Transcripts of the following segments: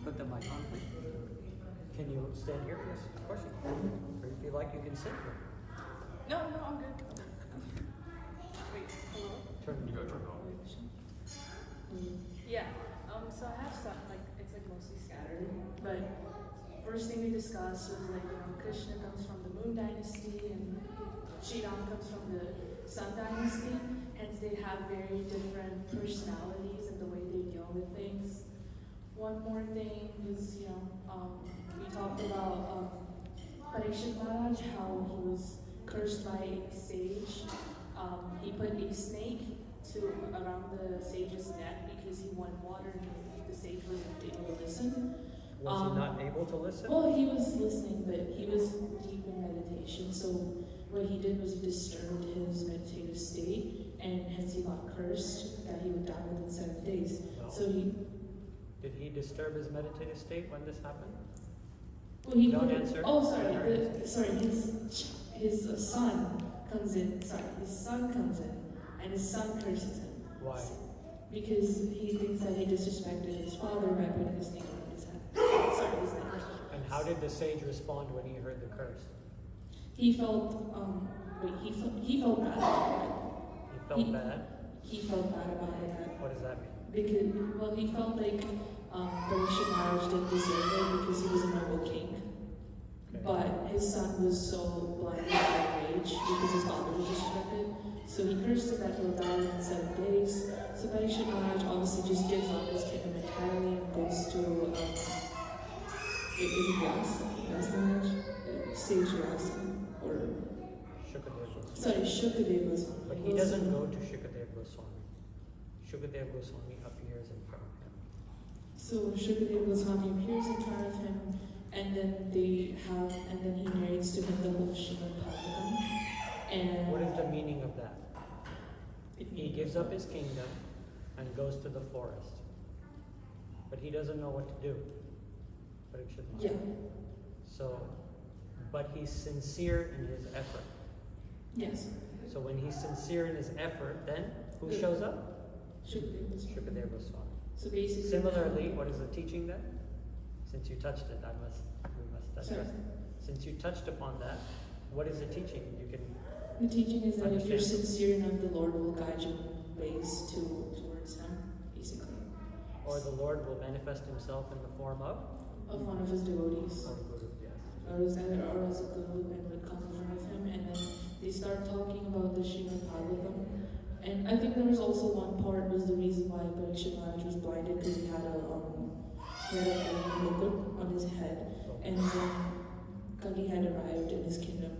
put the mic on, please. Can you stand here? Yes, of course you can. Or if you like, you can sit here. No, I'm good. Wait, hello? Turn it on. Yeah, so I have stuff, like, it's like mostly scattered, but first thing we discussed was like, Kṛṣṇa comes from the Moon Dynasty and Śrīmad comes from the Sun Dynasty, hence they have very different personalities and the way they deal with things. One more thing is, we talked about Parikshit Maharaj, how he was cursed by a sage. He put a snake around the sage's neck because he wanted water and the sage wasn't able to listen. Was he not able to listen? Well, he was listening, but he was deep in meditation. So what he did was he disturbed his meditative state, and hence he got cursed that he would die within 7 days. No. So Did he disturb his meditative state when this happened? well, he Don't answer. Oh, sorry. His son comes in. Sorry, his son comes in, and his son curses him. Why? Because he thinks that he disrespected his father by putting a snake on his head. Sorry, his neck. And how did the sage respond when he heard the curse? He felt he felt bad about it. He felt bad? He felt bad about it. What does that mean? Because, he felt like Parikshit Maharaj didn't deserve it because he was a noble king. Okay. But his son was so blinded by rage because his father was disrespected. So he cursed him that he'll die in 7 days. So Parikshit Maharaj obviously just gives up his kingdom entirely and goes to, is it Yas Maharaj? Sage Yas, or... Shukadeva Goswami. Sorry, Shukadeva Goswami. But he doesn't go to Shukadeva Goswami. Shukadeva Goswami appears in front of him. So Shukadeva Goswami appears in front of him, and then he narrates to him the whole Śrīmad Bhāgavatam. And What is the meaning of that? He gives up his kingdom and goes to the forest. But he doesn't know what to do. Parikshit Maharaj. yeah, But he's sincere in his effort. yes, So when he's sincere in his effort, then who shows up? Shukadeva Goswami. Shukadeva Goswami. So basically, Similarly, what is the teaching then? Since you touched it, we must address it. Since you touched upon that, what is the teaching? You can the teaching is that if you're understand. sincere enough, the Lord will guide you in ways towards Him, basically, Or the Lord will manifest himself in the form of one of His devotees. or Guru, yes. Or as a guru, and would come in front of him, and then they start talking about the Śrīmad Bhāgavatam. And I think there was also one part was the reason why Parikshit Maharaj was blinded, because he had a mukut on his head, and when Kali had arrived in his kingdom,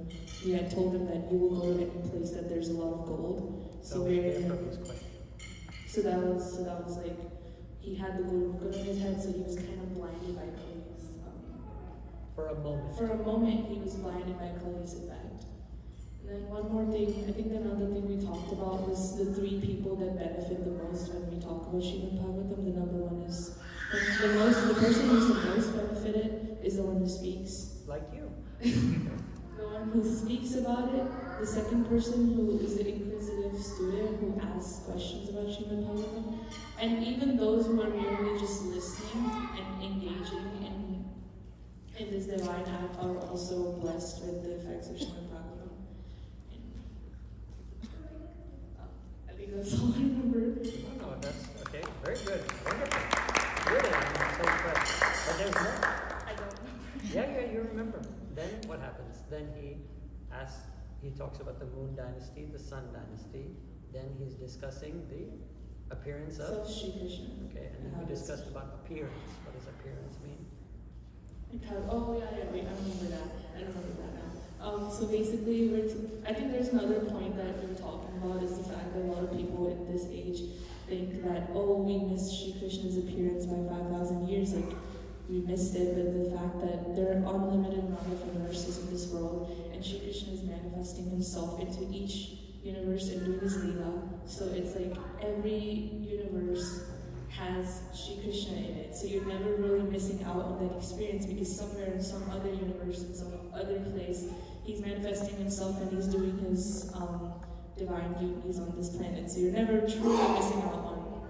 he had told him that you will go to any place that there's a lot of gold. So we get from his question. So that was like, he had the Guru mukut on his head, so he was kind of blinded by Kali's. For a moment. For a moment, he was blinded by Kali's effect. And then one more thing, I think another thing we talked about was the 3 people that benefit the most when we talk about Śrīmad Bhāgavatam. The number one is, the person who's the most benefited is the one who speaks. Like you. The one who speaks about it, the second person who is an inquisitive student who asks questions about Śrīmad Bhāgavatam, and even those who are merely just listening and engaging in this divine act are also blessed with the effects of Śrīmad Bhāgavatam. I think that's all I remember. No, that's okay. Very good. Wonderful. Really, I'm so impressed. But there's more. I don't remember. Yeah, you remember. Then what happens? Then he talks about the Moon Dynasty, the Sun Dynasty. Then he's discussing the appearance So of... Shri Krishna. Okay, and then we discussed about appearance. What does appearance mean? Oh yeah, wait, I remember that. I remember that now. So basically, I think there's another point that we're talking about is the fact that a lot of people in this age think that, we missed Shri Krishna's appearance by 5,000 years. Like, we missed it, but the fact that there are unlimited amount of universes in this world, and Shri Krishna is manifesting himself into each universe and doing his lila. So it's like every universe has Shri Krishna in it. So you're never really missing out on that experience, because somewhere in some other universe, in some other place, he's manifesting himself and he's doing his divine duties on this planet. So you're never truly missing out on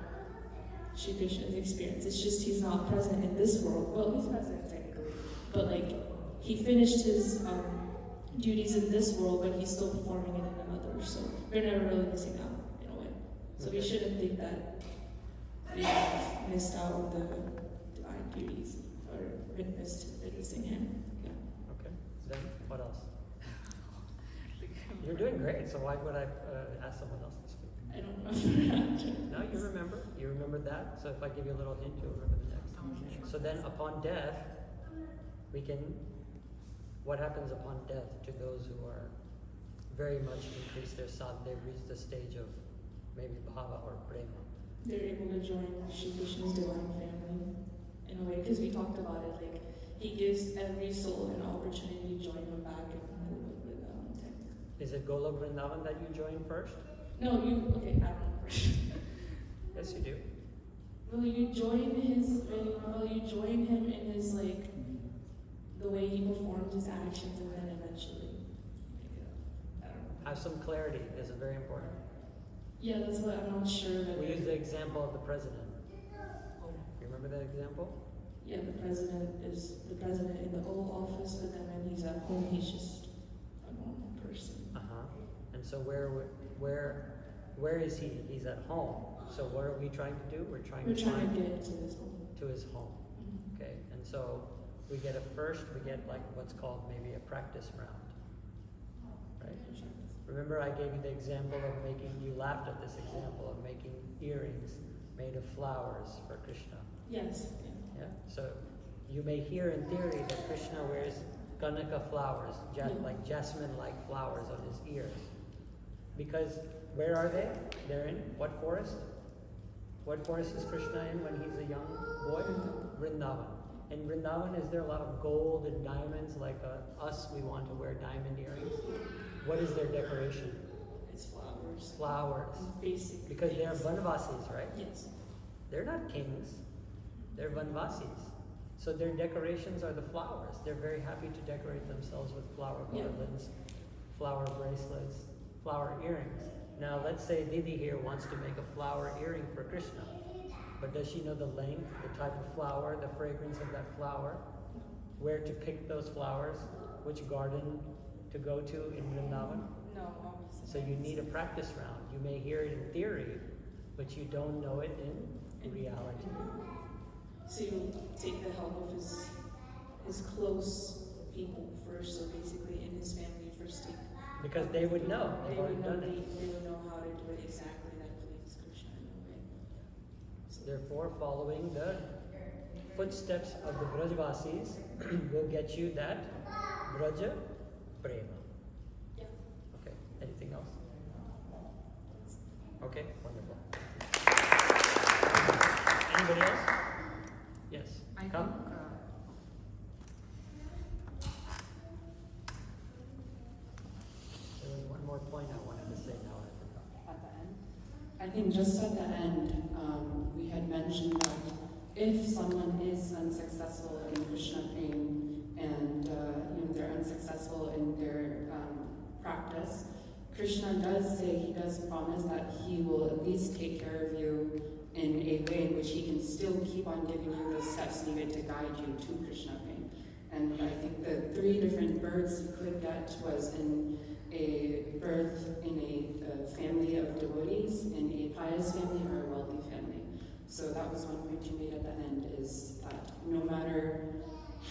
Shri Krishna's experience. It's just he's not present in this world. Well, he's present technically, but like he finished his duties in this world, but he's still performing it in another. So we're never really missing out in a way. So we shouldn't think that we have missed out on the divine duties or witnessing him. Yeah. Okay. Then what else? You're doing great. So why would I ask someone else to speak? I don't remember. No, you remember. You remembered that. So if I give you a little hint, you'll remember the next. So then, upon death, we can. What happens upon death to those who are very much increased their sadhana? They've reached the stage of maybe bhava or prema. They're able to join Shri Krishna's divine family in a way, because we talked about it. Like he gives every soul an opportunity to join him back in Vrindavan. Is it Golok Vrindavan that you join first? No, you. Okay, I don't know. Yes, you do. Will you join him in his like the way he performs his actions, and then eventually, I don't know. Have some clarity. This is very important. Yeah, that's what I'm not sure. We use the example of the president. You remember that example? Yeah, the president is the president in the Oval Office, but then when he's at home, he's just a normal person. And so where is he? He's at home. So what are we trying to do? We're trying to get to his home. To his home. Mm-hmm. Okay. And so we get like what's called maybe a practice round. Right? Remember I gave you the example of you laughed at this example of making earrings made of flowers for Krishna. Yes. Yeah. So you may hear in theory that Krishna wears Kanaka flowers, like jasmine-like flowers on his ears. Because where are they? They're in what forest? What forest is Krishna in when he's a young boy? Vrindavan. In Vrindavan, is there a lot of gold and diamonds like us? We want to wear diamond earrings. What is their decoration? It's flowers. Flowers. Basic. Because they're Vanvasis, right? Yes. They're not kings. They're Vanvasis. So their decorations are the flowers. They're very happy to decorate themselves with flower garlands, flower bracelets, flower earrings. Now let's say Didi here wants to make a flower earring for Krishna. But does she know the length, the type of flower, the fragrance of that flower? Where to pick those flowers? Which garden to go to in Vrindavan? No, obviously. So you need a practice round. You may hear it in theory, but you don't know it in reality. So you take the help of his close people first, so basically in his family first take. Because they would know. They've already done it. They would know how to do it exactly that pleases Krishna in a way. So Therefore, following the footsteps of the Vrajvasis will get you that Vraja Prema. yeah. Okay, anything else? Okay, wonderful. Anybody else? Yes, come. There was one more point I wanted to say, now I forgot. At the end? I think just at the end, we had mentioned that if someone is unsuccessful in Krishna prema and they're unsuccessful in their practice, Krishna does say, he does promise that he will at least take care of you in a way in which he can still keep on giving you the steps needed to guide you to Krishna prema. And I think the 3 different births you could get was in a birth in a family of devotees, in a pious family, or a wealthy family. So that was one point you made at the end, is that no matter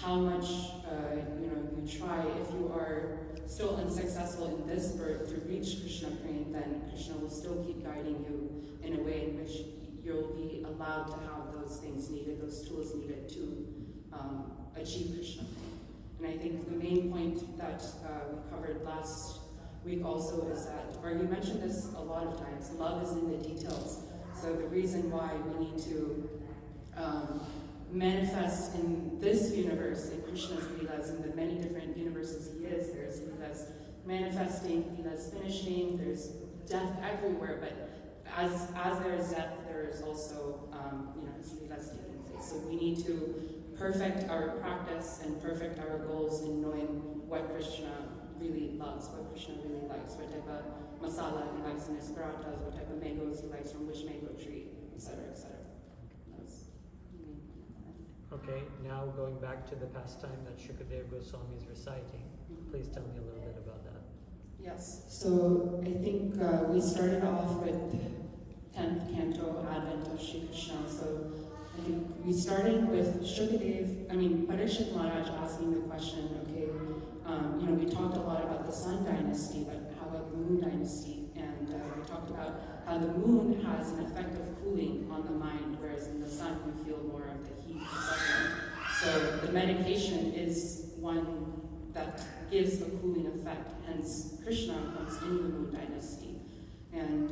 how much you try, if you are still unsuccessful in this birth to reach Krishna prema, then Krishna will still keep guiding you in a way in which you'll be allowed to have those things needed, those tools needed to achieve Krishna prema. And I think the main point that we covered last week also is that, or you mentioned this a lot of times, love is in the details. So the reason why we need to manifest in this universe, in Krishna's Leelas, in the many different universes he is, there's Leelas manifesting, Leelas finishing, there's death everywhere, but as there is death, there is also his Leelas taking place. So we need to perfect our practice and perfect our goals in knowing what Krishna really loves, what Krishna really likes, what type of masala he likes in his parathas, what type of mangoes he likes from which mango tree, etc., etc. Okay, now going back to the pastime that Shukadeva Goswami is reciting, please tell me a little bit about that. Yes, so I think we started off with 10th Canto, Advent of Shri Krishna. So I think we started with Parikshit Maharaj asking the question, okay, we talked a lot about the Sun dynasty, but how about the Moon dynasty? And we talked about how the Moon has an effect of cooling on the mind, whereas in the Sun you feel more of the heat, the suffering. So the medication is one that gives a cooling effect, hence Krishna comes in the Moon dynasty. And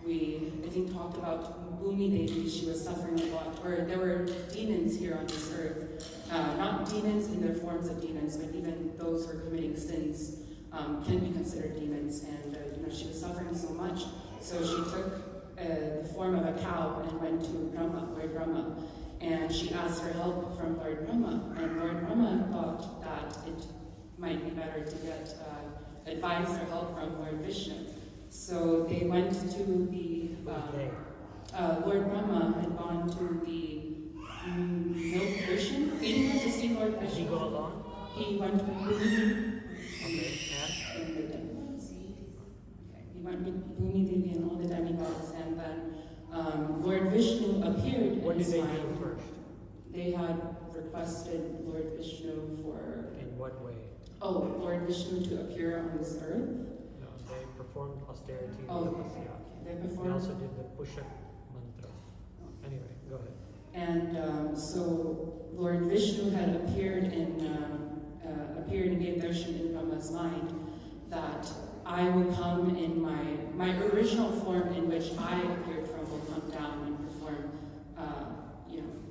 we, I think, talked about Bhumi Devi. She was suffering a lot, or there were demons here on this earth. Not demons in their forms of demons, but even those who are committing sins can be considered demons. And she was suffering so much, so she took the form of a cow and went to Lord Brahma, and she asked for help from Lord Brahma. And Lord Brahma thought that it might be better to get advice or help from Lord Vishnu. So they went to the, Lord Brahma had gone to the milk ocean. He didn't have to see Lord Vishnu. Did he go along? He went with Bhumi. Okay, And the demigods. He went with Bhumi Devi and all the demigods, and then Lord Vishnu appeared. What in did his they mind. do first? They had requested Lord Vishnu for... In what way? Oh, Lord Vishnu to appear on this earth? No, they performed austerity. Oh, tapasya. they They performed... also did the Pushak mantra. Anyway, go ahead. And so Lord Vishnu had appeared and gave darshan in Brahma's mind that I will come in my original form in which I appeared from will come down and perform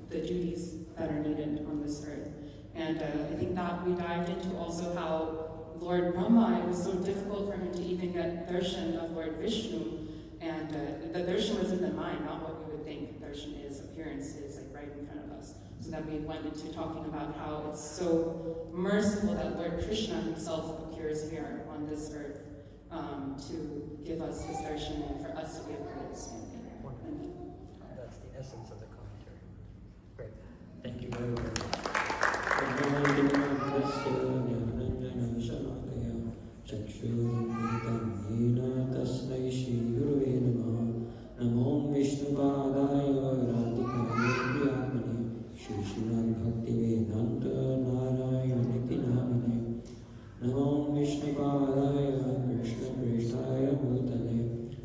the duties that are needed on this earth. And I think that we dived into also how Lord Brahma, it was so difficult for him to even get darshan of Lord Vishnu, and the darshan was in the mind, not what we would think darshan is, appearance is, like right in front of us. So that we went into talking about how it's so merciful that Lord Kṛṣṇa himself appears here on this earth to give us his darshan and for us to be able to understand it. Wonderful. That's the essence of the commentary. Great. Thank you very much. Namo Vishnu Padaya Radhikaya Priyamani Śrīmad Bhakti Vedanta Narayana Namine Namo Vishnu Padaya Kṛṣṇa Prishthaya Bhutale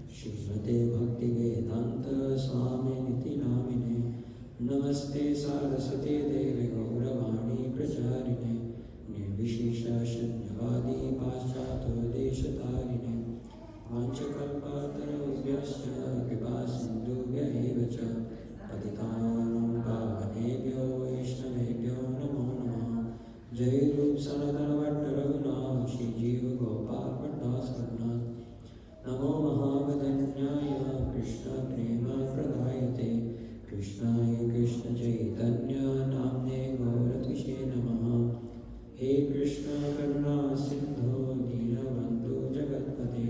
Śrīmate Bhakti Vedanta Swami Niti Namine Namaste Saraswati Devi Gauravani Pracharine Nirvishesha Shanyavadi Paschata Deshatarine Vanchakalpatarubhyasya kripa sindhubhya eva cha patitanam pavanebhyo vaishnavebhyo namo namaha Jai Rup Sanatana Bhatta Raghunath Shri Jiva Gopal Bhattas Raghunath Namo Mahavadanyaya Krishna Prema Pradayate Krishnaya Krishna Chaitanya Namne Gauratvishe Namaha He Krishna Karuna Sindho Dīnabandhu Jagatpate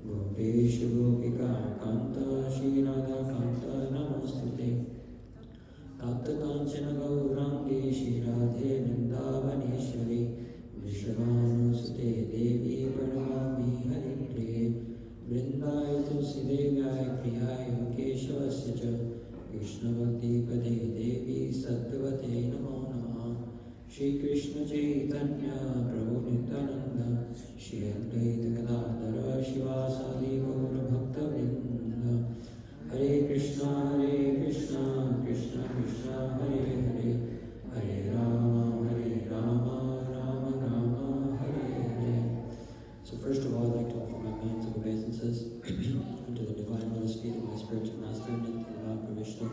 Gopeshu Gopika Kanta Shri Radha Kanta Namostute Tapta Kanchana Gaurangi Shri Radhe Vrindavaneshwari Vrishabhanusute Devi Pranamami Haripriye Vrindaya Tulsi Devaya Priyaya Keshvasya Cha Krishna Bhakti Pade Devi Sattavate Namo Namaha Shri Krishna Chaitanya Prabhu Nityananda Shri Advaita Gadadhara Shivasadi Gaura Bhakta Vrinda Hare Krishna Krishna Krishna Hare Hare Hare Rama Rama Rama Hare Hare. So first of all, I'd like to offer my man's obeisances unto the divine lotus feet of my spiritual master, Nityananda Vishnu.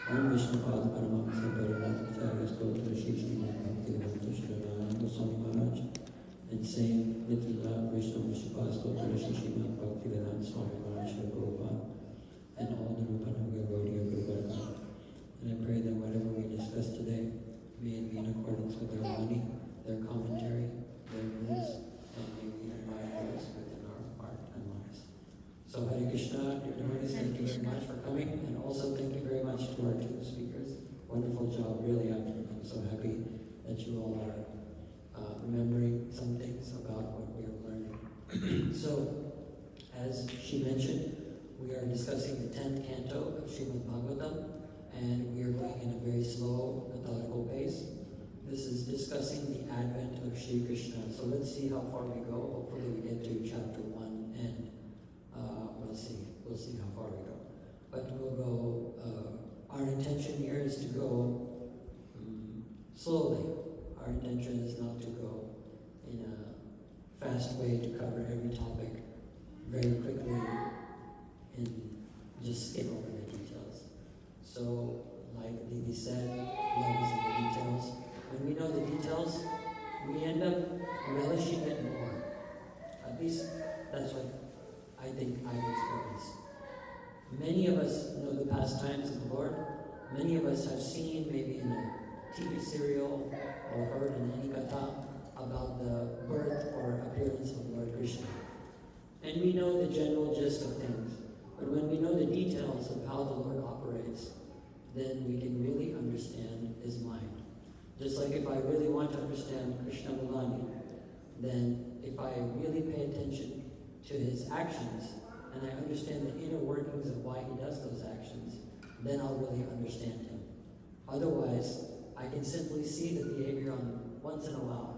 Om Vishnu Pada Paramahamsa Parinatacharya Stotra Shri Śrīmad Bhakti Śrīmad Goswami Maharaj, and saying Nityananda Vishnu Pada Stotra Shri Śrīmad Bhakti Swami Maharaj Prabhupada, and all the Rupanuga Gaudiya Guru Parampara. And I pray that whatever we discuss today, may it be in accordance with their money, their commentary, their rules, and may we admire those within our heart and lives. So Hare Krishna, dear devotees, thank you very much for coming, and also thank you very much to our two speakers. wonderful job, really. I'm so happy that you all are remembering some things about what we are learning. So, as she mentioned, we are discussing the 10th canto of Śrīmad Bhāgavatam, and we are going in a very slow, methodical pace. This is discussing the advent of Sri Kṛṣṇa. So let's see how far we go. Hopefully we get to chapter 1, and we'll see how far we go. But we'll go, our intention here is to go slowly. Our intention is not to go in a fast way to cover every topic very quickly and just skip over the details. So, like Devi said, love is in the details. When we know the details, we end up relishing it more. At least that's what I think I've experienced. Many of us know the pastimes of the Lord. Many of us have seen, maybe in a TV serial or heard in any katha, about the birth or appearance of Lord Kṛṣṇa. And we know the general gist of things. But when we know the details of how the Lord operates, then we can really understand His mind. Just like if I really want to understand Krishna Mulani, then if I really pay attention to His actions, and I understand the inner workings of why He does those actions, then I'll really understand Him. Otherwise, I can simply see the behavior on once in a while.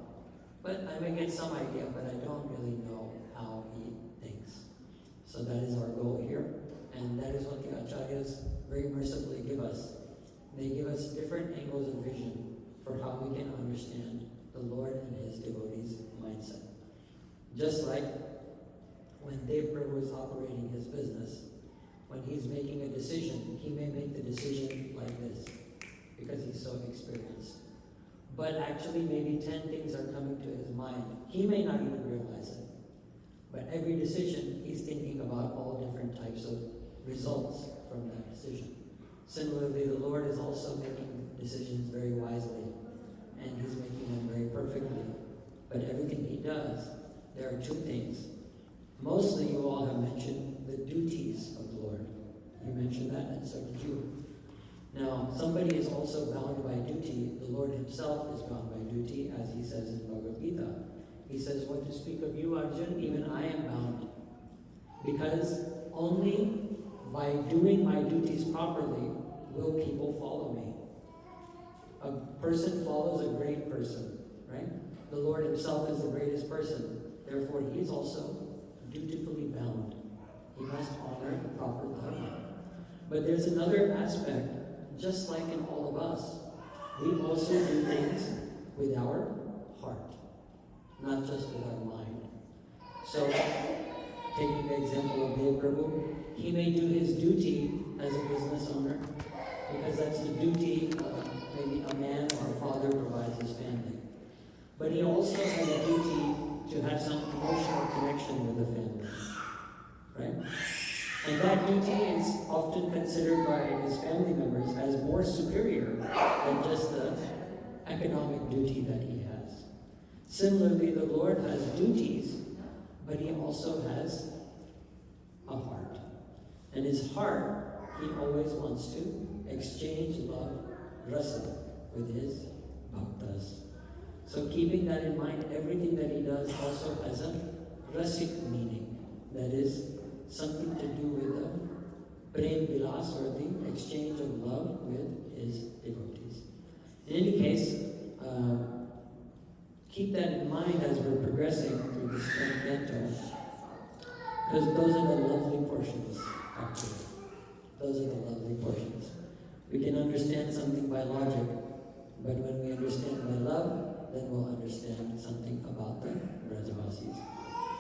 But I may get some idea, but I don't really know how He thinks. So that is our goal here, and that is what the Acharyas very mercifully give us. They give us different angles of vision for how we can understand the Lord and His devotees' mindset. Just like when Dev Prabhu is operating his business, when he's making a decision, he may make the decision like this, because he's so experienced. But actually maybe 10 things are coming to his mind. He may not even realize it. But every decision, he's thinking about all different types of results from that decision. Similarly, the Lord is also making decisions very wisely, and He's making them very perfectly. But everything He does, there are two things. Mostly you all have mentioned the duties of the Lord. You mentioned that, and so did you. Now, somebody is also bound by duty. The Lord Himself is bound by duty, as He says in Bhagavad Gita. He says, what to speak of you, Arjun, even I am bound. Because only by doing my duties properly will people follow me. A person follows a great person, right? The Lord Himself is the greatest person. Therefore, He is also dutifully bound. He must honor the proper dharma. But there's another aspect, just like in all of us. We also do things with our heart, not just with our mind. So, taking the example of Dev Prabhu, he may do his duty as a business owner, because that's the duty maybe a man or a father provides his family. But he also has a duty to have some emotional connection with the family, right? And that duty is often considered by his family members as more superior than just the economic duty that he has. Similarly, the Lord has duties, but He also has a heart. And His heart, He always wants to exchange love, rasa, with His bhaktas. So keeping that in mind, everything that He does also has a rasik meaning. That is something to do with the prem vilas, or the exchange of love with His devotees. In any case, keep that in mind as we're progressing through this canto, because those are the lovely portions, actually. Those are the lovely portions. We can understand something by logic, but when we understand by love, then we'll understand something about the Brajavasis.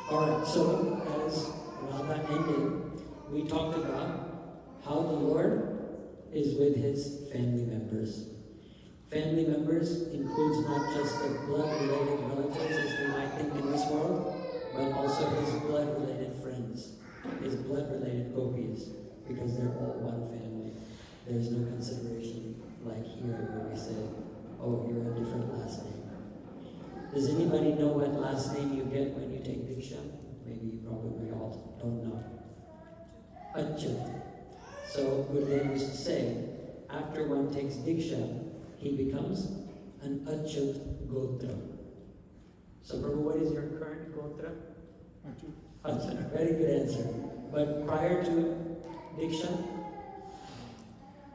Alright, so as Radha ended, we talked about how the Lord is with His family members. Family members includes not just the blood-related relatives as we might think in this world, but also His blood-related friends, His blood-related gopis, because they're all one family. There's no consideration like here where we say, oh, you're a different last name. Does anybody know what last name you get when you take diksha? Maybe you probably all don't know. Achyut. So Gurudev used to say, after one takes diksha, he becomes an Achyut Gotra. So Prabhu, what is your current Gotra? Achyut. Very good answer. But prior to diksha?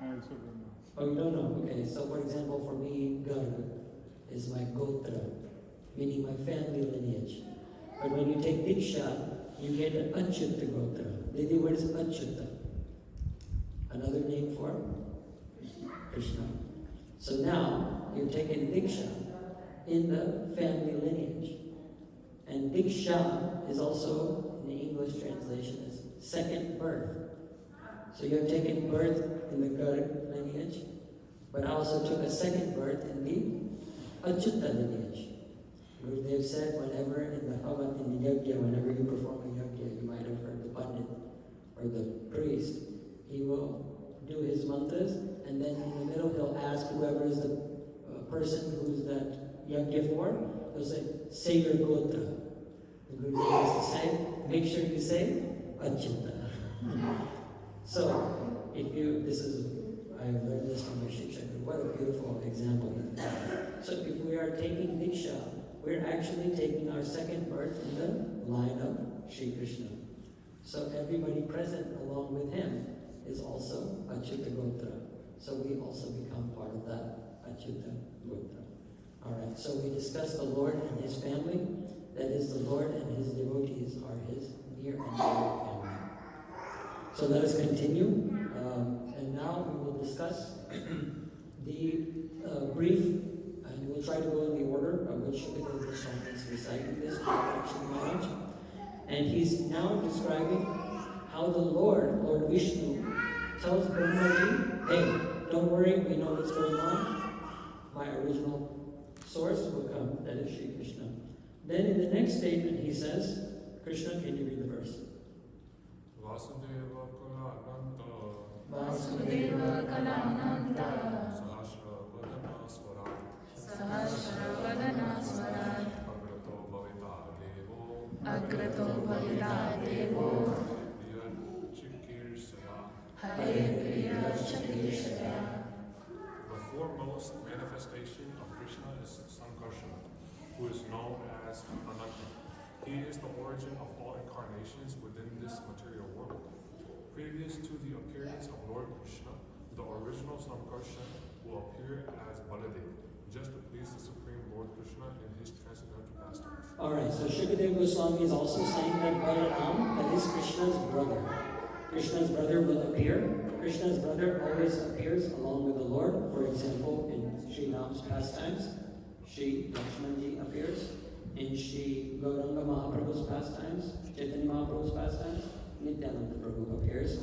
I also don't know. Oh, you don't know? Okay, so for example, for me, Garg is my Gotra, meaning my family lineage. But when you take diksha, you get an Achyuta Gotra. Didi, what is Achyuta? Another name for Kṛṣṇa. So now you've taken diksha in the family lineage. And diksha is also, in the English translation, is second birth. So you have taken birth in the Garg lineage, but also took a second birth in the Achyuta lineage. Gurudev said whenever in the Havan, in the yajna, whenever you perform a yajna, you might have heard the pandit or the priest, he will do his mantras, and then in the middle he'll ask whoever is the person who's that yajna for, he'll say your Gotra. The Gurudev used to say, make sure you say Achyuta. So, if you, I learned this from my Shiksha, what a beautiful example. So if we are taking diksha, we're actually taking our second birth in the line of Sri Kṛṣṇa. So everybody present along with him is also Achyuta Gotra. So we also become part of that Achyuta Gotra. Alright, so we discussed the Lord and his family. That is, the Lord and his devotees are his near and dear family. So let us continue. And now we will discuss the brief, and we'll try to go in the order of which Shukadeva Goswami is reciting this knowledge. And he's now describing how the Lord Vishnu, tells Brahmaji, hey, don't worry, we know what's going on. My original source will come, that is Sri Kṛṣṇa. Then in the next statement he says, Kṛṣṇa, can you read the verse? Vasudeva Kalananta Vasudeva Kalananta Sahasravadana Swarat Sahasravadana Swarat Agrato Bhavita Devo Agrato Bhavita Devo Hare Chakirshaya. The foremost manifestation of Kṛṣṇa is Sankarsana, who is known as Ananta. He is the origin of all incarnations within this material world. Previous to the appearance of Lord Kṛṣṇa, the original Sankarsana will appear as Baladev, just to please the Supreme Lord Kṛṣṇa in his transcendental pastimes. Alright, so Shukadeva Goswami is also saying that Balaram, that is Krishna's brother. Krishna's brother will appear. Krishna's brother always appears along with the Lord. For example, in Sri Ram's pastimes, Sri Lakshmanji appears. In Sri Gauranga Mahaprabhu's pastimes, Chaitanya Mahaprabhu's pastimes, Nityananda Prabhu appears.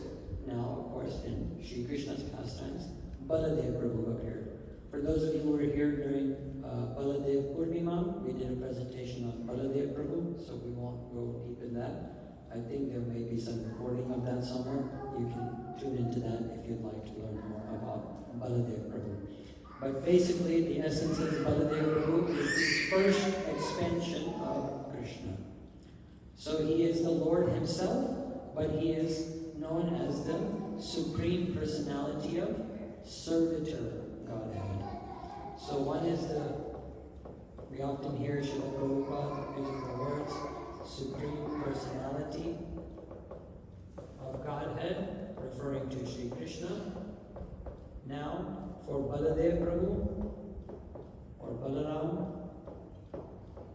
Now, of course, in Sri Krishna's pastimes, Baladev Prabhu appeared. For those of you who were here during Baladev Purnima, we did a presentation on Baladev Prabhu, so we won't go deep in that. I think there may be some recording of that somewhere. You can tune into that if you'd like to learn more about Baladev Prabhu. But basically, the essence of Baladev Prabhu is the first expansion of Kṛṣṇa. So he is the Lord himself, but he is known as the Supreme Personality of Servitor Godhead. So one is we often hear Śrīmad Prabhupada using the words Supreme Personality of Godhead, referring to Sri Kṛṣṇa. Now, for Baladev Prabhu, or Balaram,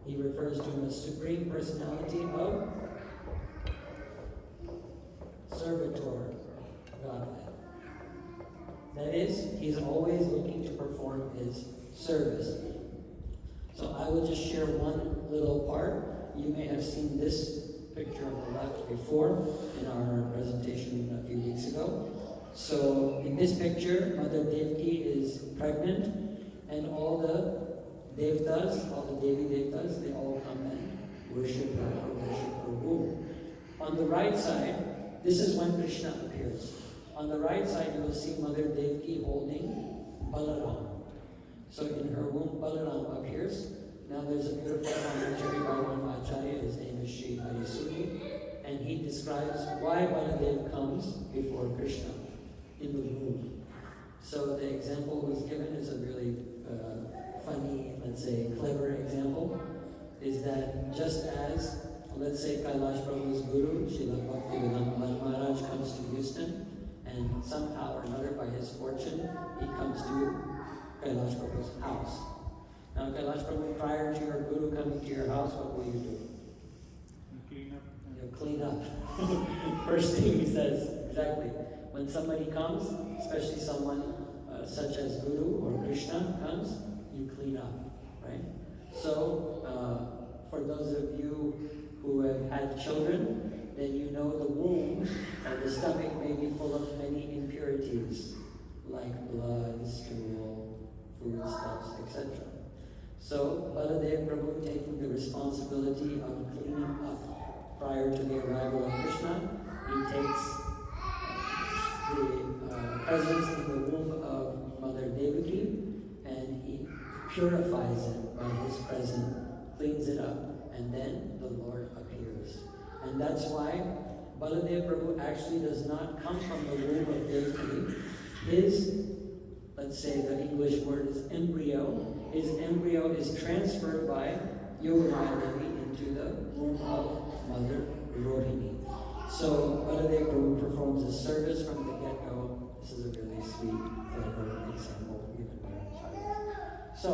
he refers to him as Supreme Personality of Servitor Godhead. That is, he's always looking to perform his service. So I will just share one little part. You may have seen this picture on the left before in our presentation a few weeks ago. So in this picture, Mother Devki is pregnant, and all the devtas, all the Devi devtas, they all come and worship her womb. On the right side, this is when Kṛṣṇa appears. On the right side, you will see Mother Devki holding Balaram. So in her womb, Balaram appears. Now there's a beautiful commentary by one Acharya, his name is Sri Harisuni, and he describes why Baladev comes before Kṛṣṇa in the womb. So let's say, clever example is that just as, let's say, Kailash Prabhu's guru, Srila Bhaktivedanta Maharaj, comes to Houston, and somehow or another, by his fortune, he comes to Kailash Prabhu's house. Now, Kailash Prabhu, prior to your guru coming to your house, what will you do? Clean up. You'll clean up. First thing he says, exactly. When somebody comes, especially someone such as Guru or Kṛṣṇa comes, you clean up, right? So, for those of you who have had children, then you know the womb or the stomach may be full of many impurities, like blood, stool, foodstuffs, etc. So, Baladev Prabhu, taking the responsibility of cleaning up prior to the arrival of Kṛṣṇa, he takes the presence in the womb of Mother Devaki, and he purifies it by his presence, cleans it up, and then the Lord appears. And that's why Baladev Prabhu actually does not come from the womb of Devaki. His, let's say the English word is embryo, his embryo is transferred by Yogamāyā Devī into the womb of Mother Rohini. So Baladev Prabhu performs a service from the get-go. This is a really sweet, clever example given by our child. So,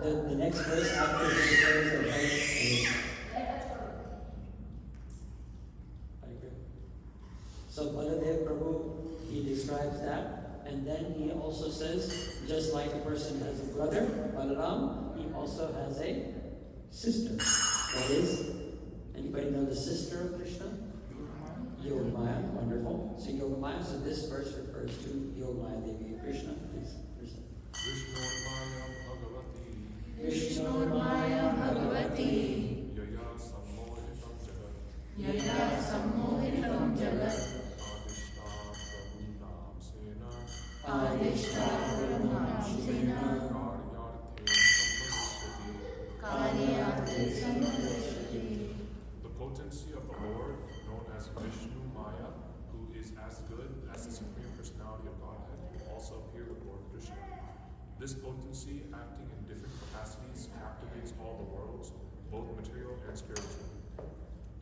the next verse after this verse is so Baladev Prabhu, he describes that, and then he also says, just like a person has a brother, Balaram, he also has a sister. That is, anybody know the sister of Kṛṣṇa? Yogamāyā, wonderful. So Yogamāyā, so this verse refers to Yogamāyā Devī Kṛṣṇa. Please, Vishnu-māyā Bhagavati Yaya sammohitam jagat Adishta Brahma-sena Karyate sammadhishyati. The potency of the Lord, known as Vishnu-māyā, who is as good as the Supreme Personality of Godhead, will also appear with Lord Kṛṣṇa. This potency, acting in different capacities, captivates all the worlds, both material and spiritual.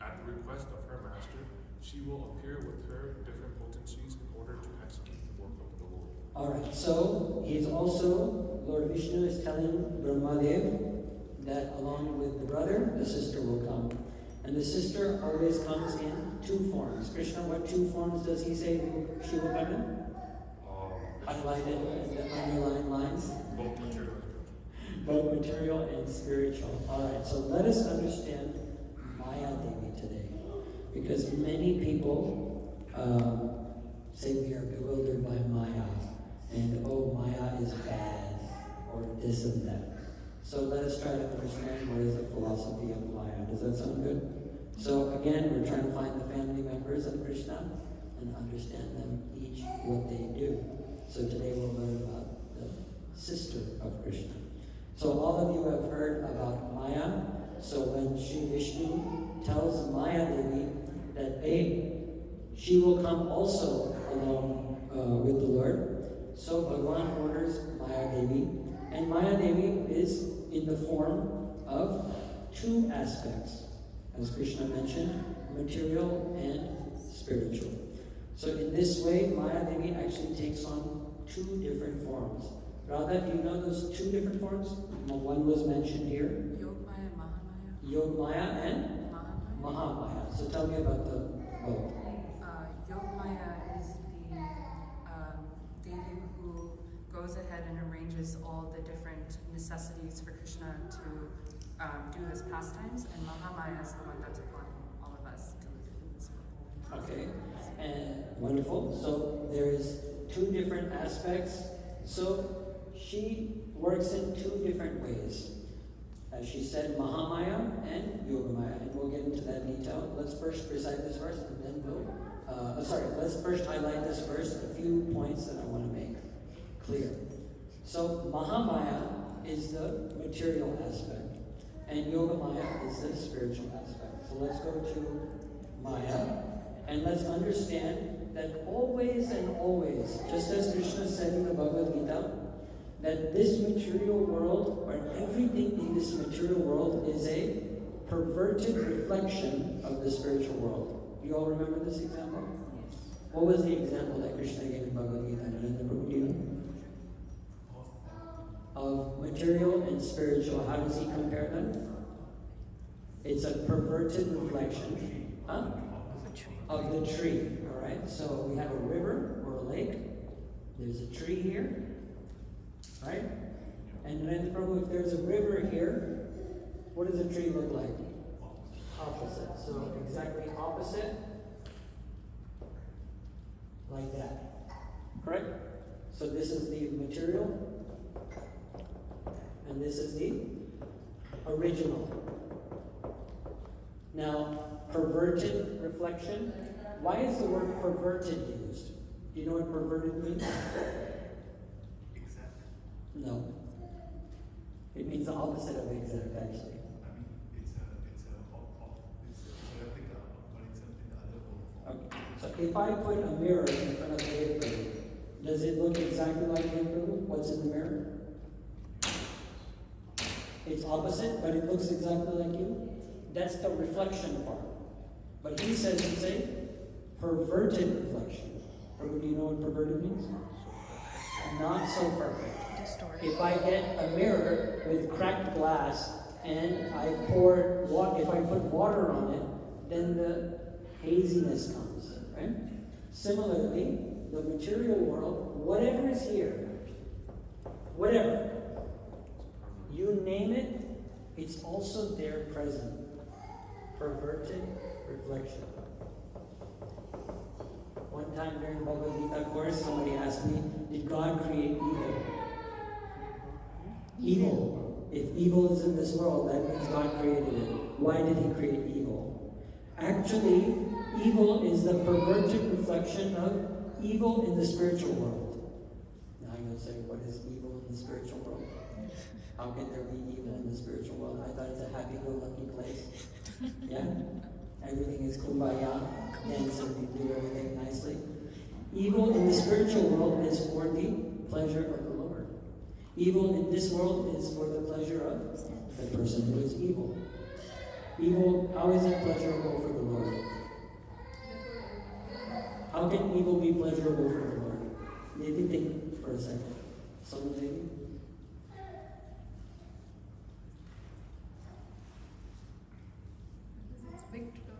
At the request of her master, she will appear with her different potencies in order to execute the work of the Lord. Alright, so he's also, Lord Vishnu is telling Brahmadev that along with the brother, the sister will come. And the sister always comes in two forms. Kṛṣṇa, what two forms does he say she will come in? Highlighted in the underlined lines. Both material and spiritual. Both material and spiritual. Alright, so let us understand Māyā Devī today. Because many people say we are bewildered by Māyā. And oh, Māyā is bad. Or this and that. So let us try to understand what is the philosophy of Māyā. Does that sound good? So again, we're trying to find the family members of Kṛṣṇa and understand them each what they do. So today we'll learn about the sister of Kṛṣṇa. So all of you have heard about Māyā. So when Sri Vishnu tells Māyā Devī that she will come also along with the Lord, so Bhagavan orders Māyā Devī, and Māyā Devī is in the form of two aspects, as Kṛṣṇa mentioned, material and spiritual. So in this way, Māyā Devī actually takes on two different forms. Radha, do you know those two different forms? One was mentioned here. Yogamāyā, Mahamāyā. Yogamāyā and Mahamāyā. Mahamāyā. So tell me about the both. Yogamāyā is the Devi who goes ahead and arranges all the different necessities for Kṛṣṇa to do his pastimes, and Mahamāyā is the one that's upon all of us to live in this world. Okay, and wonderful. So there is two different aspects. So she works in two different ways. As she said, Mahamāyā and Yogamāyā, and we'll get into that detail. Let's first recite this verse, and then let's first highlight this verse, a few points that I want to make clear. So Mahamāyā is the material aspect, and Yogamāyā is the spiritual aspect. So let's go to Māyā, and let's understand that always and always, just as Kṛṣṇa said in the Bhagavad Gita, that this material world, or everything in this material world, is a perverted reflection of the spiritual world. You all remember this example? What was the example that Kṛṣṇa gave in Bhagavad Gita? Do you know? Of material and spiritual, how does he compare them? It's a perverted reflection of the tree. Alright, so we have a river or a lake. There's a tree here. Right? And then if there's a river here, what does a tree look like? Opposite. So exactly opposite. Like that. Correct? So this is the material. And this is the original. Now, perverted reflection. Why is the word perverted used? Do you know what perverted means? Exact. No. It means the opposite of exact, actually. I mean, it's a replica of what it's in the other form. Okay. So if I put a mirror in front of Devi, does it look exactly like Devi? What's in the mirror? It's opposite, but it looks exactly like you. That's the reflection part. But he says it's a perverted reflection. Or do you know what perverted means? Not so perfect. If I get a mirror with cracked glass and I pour water, if I put water on it, then the haziness comes, right? Similarly, the material world, whatever is here, whatever, you name it, it's also there present. Perverted reflection. One time during Bhagavad Gita course, somebody asked me, did God create evil? Evil. If evil is in this world, that means God created it. Why did he create evil? Actually, evil is the perverted reflection of evil in the spiritual world. Now I'm going to say, what is evil in the spiritual world? How can there be evil in the spiritual world? I thought it's a happy-go-lucky place. Yeah? Everything is kumbaya, dance and we do everything nicely. Evil in the spiritual world is for the pleasure of the Lord. Evil in this world is for the pleasure of the person who is evil. Evil, how is it pleasurable for the Lord? How can evil be pleasurable for the Lord? Maybe think for a second. Someone maybe?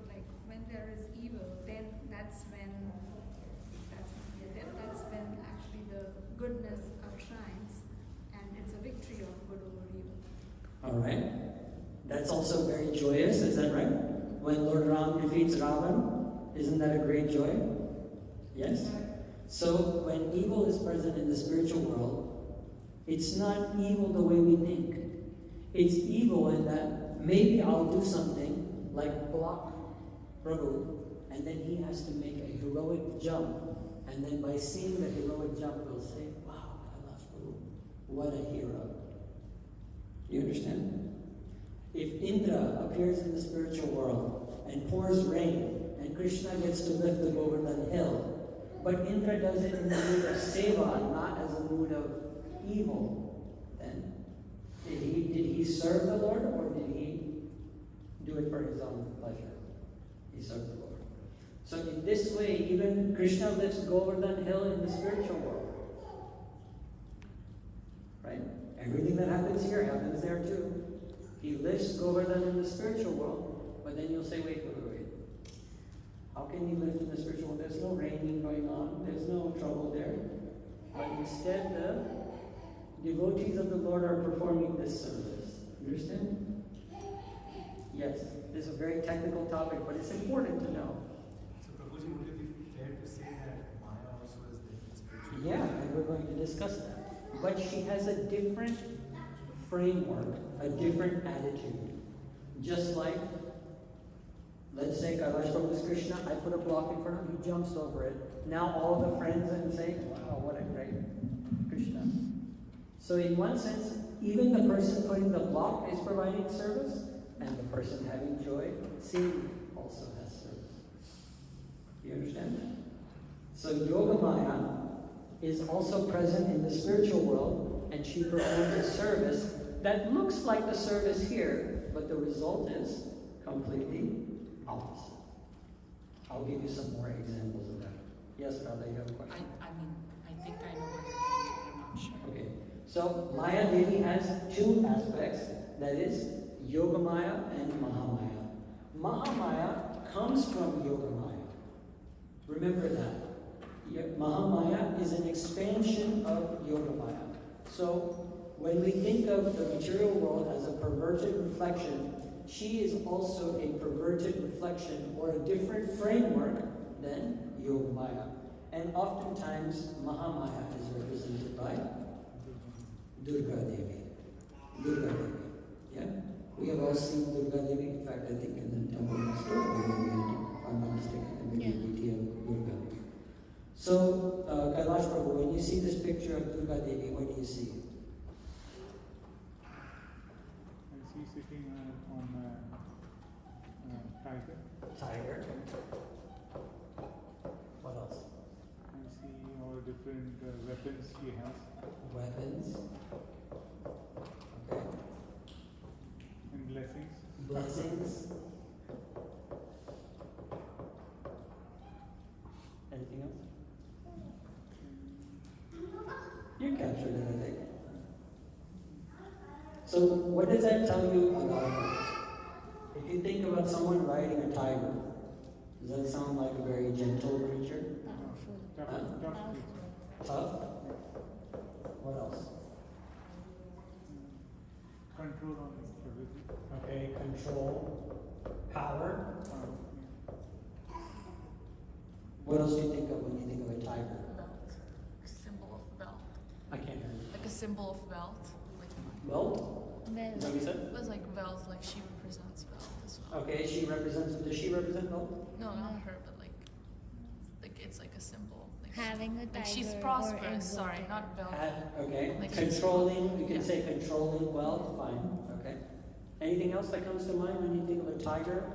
Like when there is evil, then that's when actually the goodness outshines, and it's a victory of good over evil. All right. That's also very joyous, is that right? When Lord Ram defeats Ravan, isn't that a great joy? Yes? So when evil is present in the spiritual world, it's not evil the way we think. It's evil in that maybe I'll do something like block Prabhu, and then he has to make a heroic jump. And then by seeing the heroic jump, we'll say, wow, Kailash Prabhu, what a hero. You understand? If Indra appears in the spiritual world and pours rain, and Kṛṣṇa gets to lift the Govardhan hill, but Indra does it in the mood of seva, not as a mood of evil, then did he serve the Lord, or did he do it for his own pleasure? He served the Lord. So in this way, even Kṛṣṇa lifts Govardhan hill in the spiritual world. Right? Everything that happens here happens there too. He lifts Govardhan in the spiritual world, but then you'll say, wait. How can he lift in the spiritual world? There's no raining going on. There's no trouble there. But instead, the devotees of the Lord are performing this service. Understand? Yes. This is a very technical topic, but it's important to know. So, Prabhuji, would it be fair to say that Māyā also is there in spiritual? Yeah, and we're going to discuss that. But she has a different framework, a different attitude. Just like, let's say Kailash Prabhu is Kṛṣṇa, I put a block in front of him, he jumps over it. Now all the friends and say, wow, what a great Kṛṣṇa. So in one sense, even the person putting the block is providing service, and the person having joy, seeing also has service. Do you understand that? So Yogamāyā is also present in the spiritual world, and she performs a service that looks like the service here, but the result is completely opposite. I'll give you some more examples of that. Yes, Radha, you have a question? I think I know what you're getting at, I'm not sure. Okay, so Māyā Devī has two aspects, that is Yogamāyā and Mahamāyā. Mahamāyā comes from Yogamāyā. Remember that. Mahamāyā is an expansion of Yogamāyā. So when we think of the material world as a perverted reflection, she is also a perverted reflection or a different framework than Yogamāyā. And oftentimes Mahamāyā is represented by Durga Devī. Durga Devī. Yeah? We have all seen Durga Devī. In fact, I think in the temple next door, if I'm not mistaken, the deity of Durga Devī. So, Kailash Prabhu, when you see this picture of Durga Devī, what do you see? I see sitting on a tiger. Tiger. What else? I see all different weapons she has. Weapons. Okay. And blessings. Blessings. Anything else? You captured it, I think. So what does that tell you about her? If you think about someone riding a tiger, does that sound like a very gentle creature? Tough creature. Tough? What else? Control on everything. Okay, control, power. What else do you think of when you think of a tiger? A symbol of wealth. I can't hear you. Like a symbol of wealth. Like Wealth? Is that what you said? it was like wealth, like she represents wealth as well. Okay, she represents, does she represent wealth? No, not her, but like it's like a symbol. Like Having a like she's tiger or prosperous, sorry, invoking. not wealth. Okay, Like controlling, you can yeah. say controlling wealth, fine, okay. Anything else that comes to mind when you think of a tiger?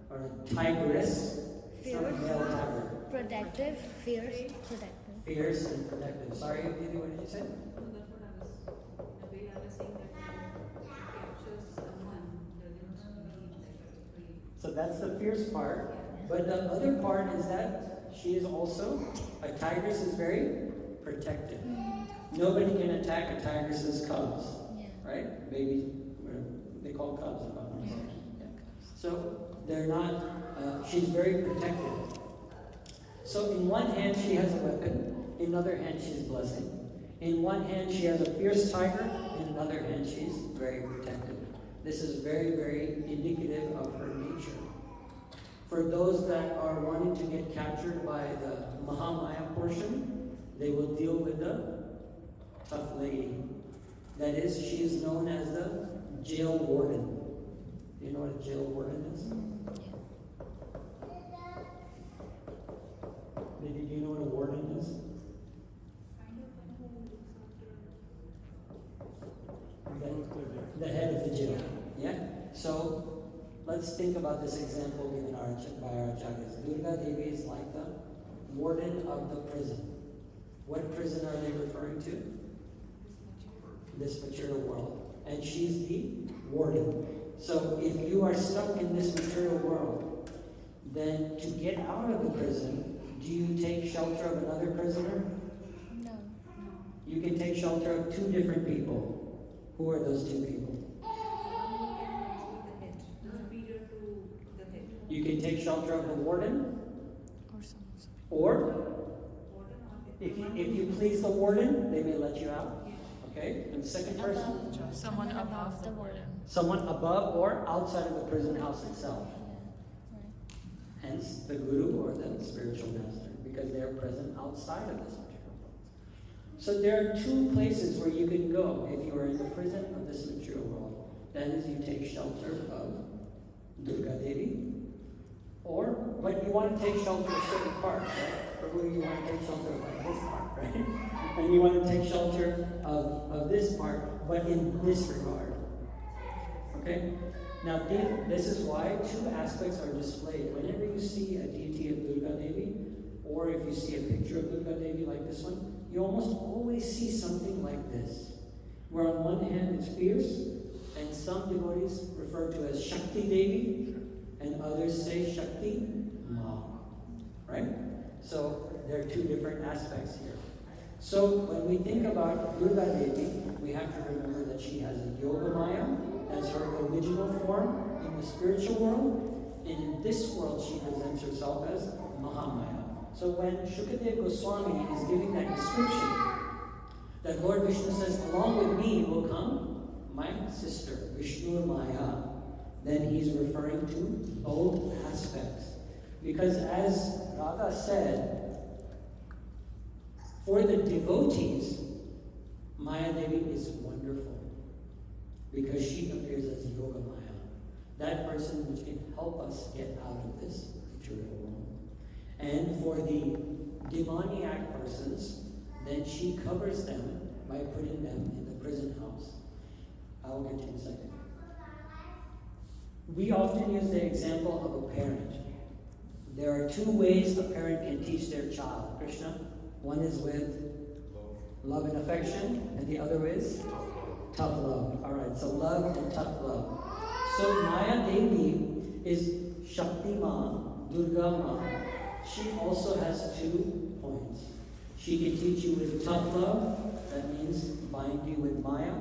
Or a tigress? It's not a male tiger. Protective, fierce, protective. Fierce and protective. Sorry, Didi, what did you say? No, that's what I was, the way I was saying that it captures someone, doesn't mean like a free. So that's the fierce part. But the other part is that she is also, a tigress is very protective. Nobody can attack a tigress's cubs, Yeah. right? Baby, they call cubs if I'm not mistaken. Yeah. So they're not, she's very protective. So in one hand she has a weapon, in another hand she's blessing. In one hand she has a fierce tiger, in another hand she's very protective. This is very, very indicative of her nature. For those that are wanting to get captured by the Mahamāyā portion, they will deal with the tough lady. That is, she is known as the jail warden. Do you know what a jail warden is? Do you know what a warden is? The head of the jail. Yeah? So, let's think about this example given by our acharyas. Durga Devī is like the warden of the prison. What prison are they referring to? This material world. And she's the warden. So if you are stuck in this material world, then to get out of the prison, do you take shelter of another prisoner? No. You can take shelter of two different people. Who are those two people? You can take shelter of the warden, or if you please the warden, they may let you out. Okay? And the second person? Someone above the warden. Someone above or outside of the prison house itself. Hence the guru or the spiritual master, because they are present outside of this material world. So there are two places where you can go if you are in the prison of this material world. That is, you take shelter of Durga Devī, but you want to take shelter of certain parts, right? Or you want to take shelter of like this part, right? And you want to take shelter of this part, but in this regard. Okay? Now, this is why two aspects are displayed. Whenever you see a deity of Durga Devī, or if you see a picture of Durga Devī like this one, you almost always see something like this. where on one hand it's fierce, and some devotees refer to as Shakti Devi, and others say Shakti Ma. Right? So there are two different aspects here. So when we think about Durga Devi, we have to remember that she has a Yogamāyā, that's her original form in the spiritual world, and in this world she presents herself as Mahamaya. So when Shukadeva Goswami is giving that description, that Lord Vishnu says, along with me will come my sister, Vishnu Māyā, then he's referring to both aspects. Because as Radha said, for the devotees, Māyā Devi is wonderful because she appears as Yogamāyā, that person which can help us get out of this material world. And for the demoniac persons, then she covers them by putting them in the prison house. I'll get to you in a second. We often use the example of a parent. There are two ways a parent can teach their child, Kṛṣṇa. One is with love and affection, and the other is tough love. All right, so love and tough love. So Māyā Devi is Shakti Ma, Durga Ma. She also has 2 points. She can teach you with tough love, that means bind you with Māyā.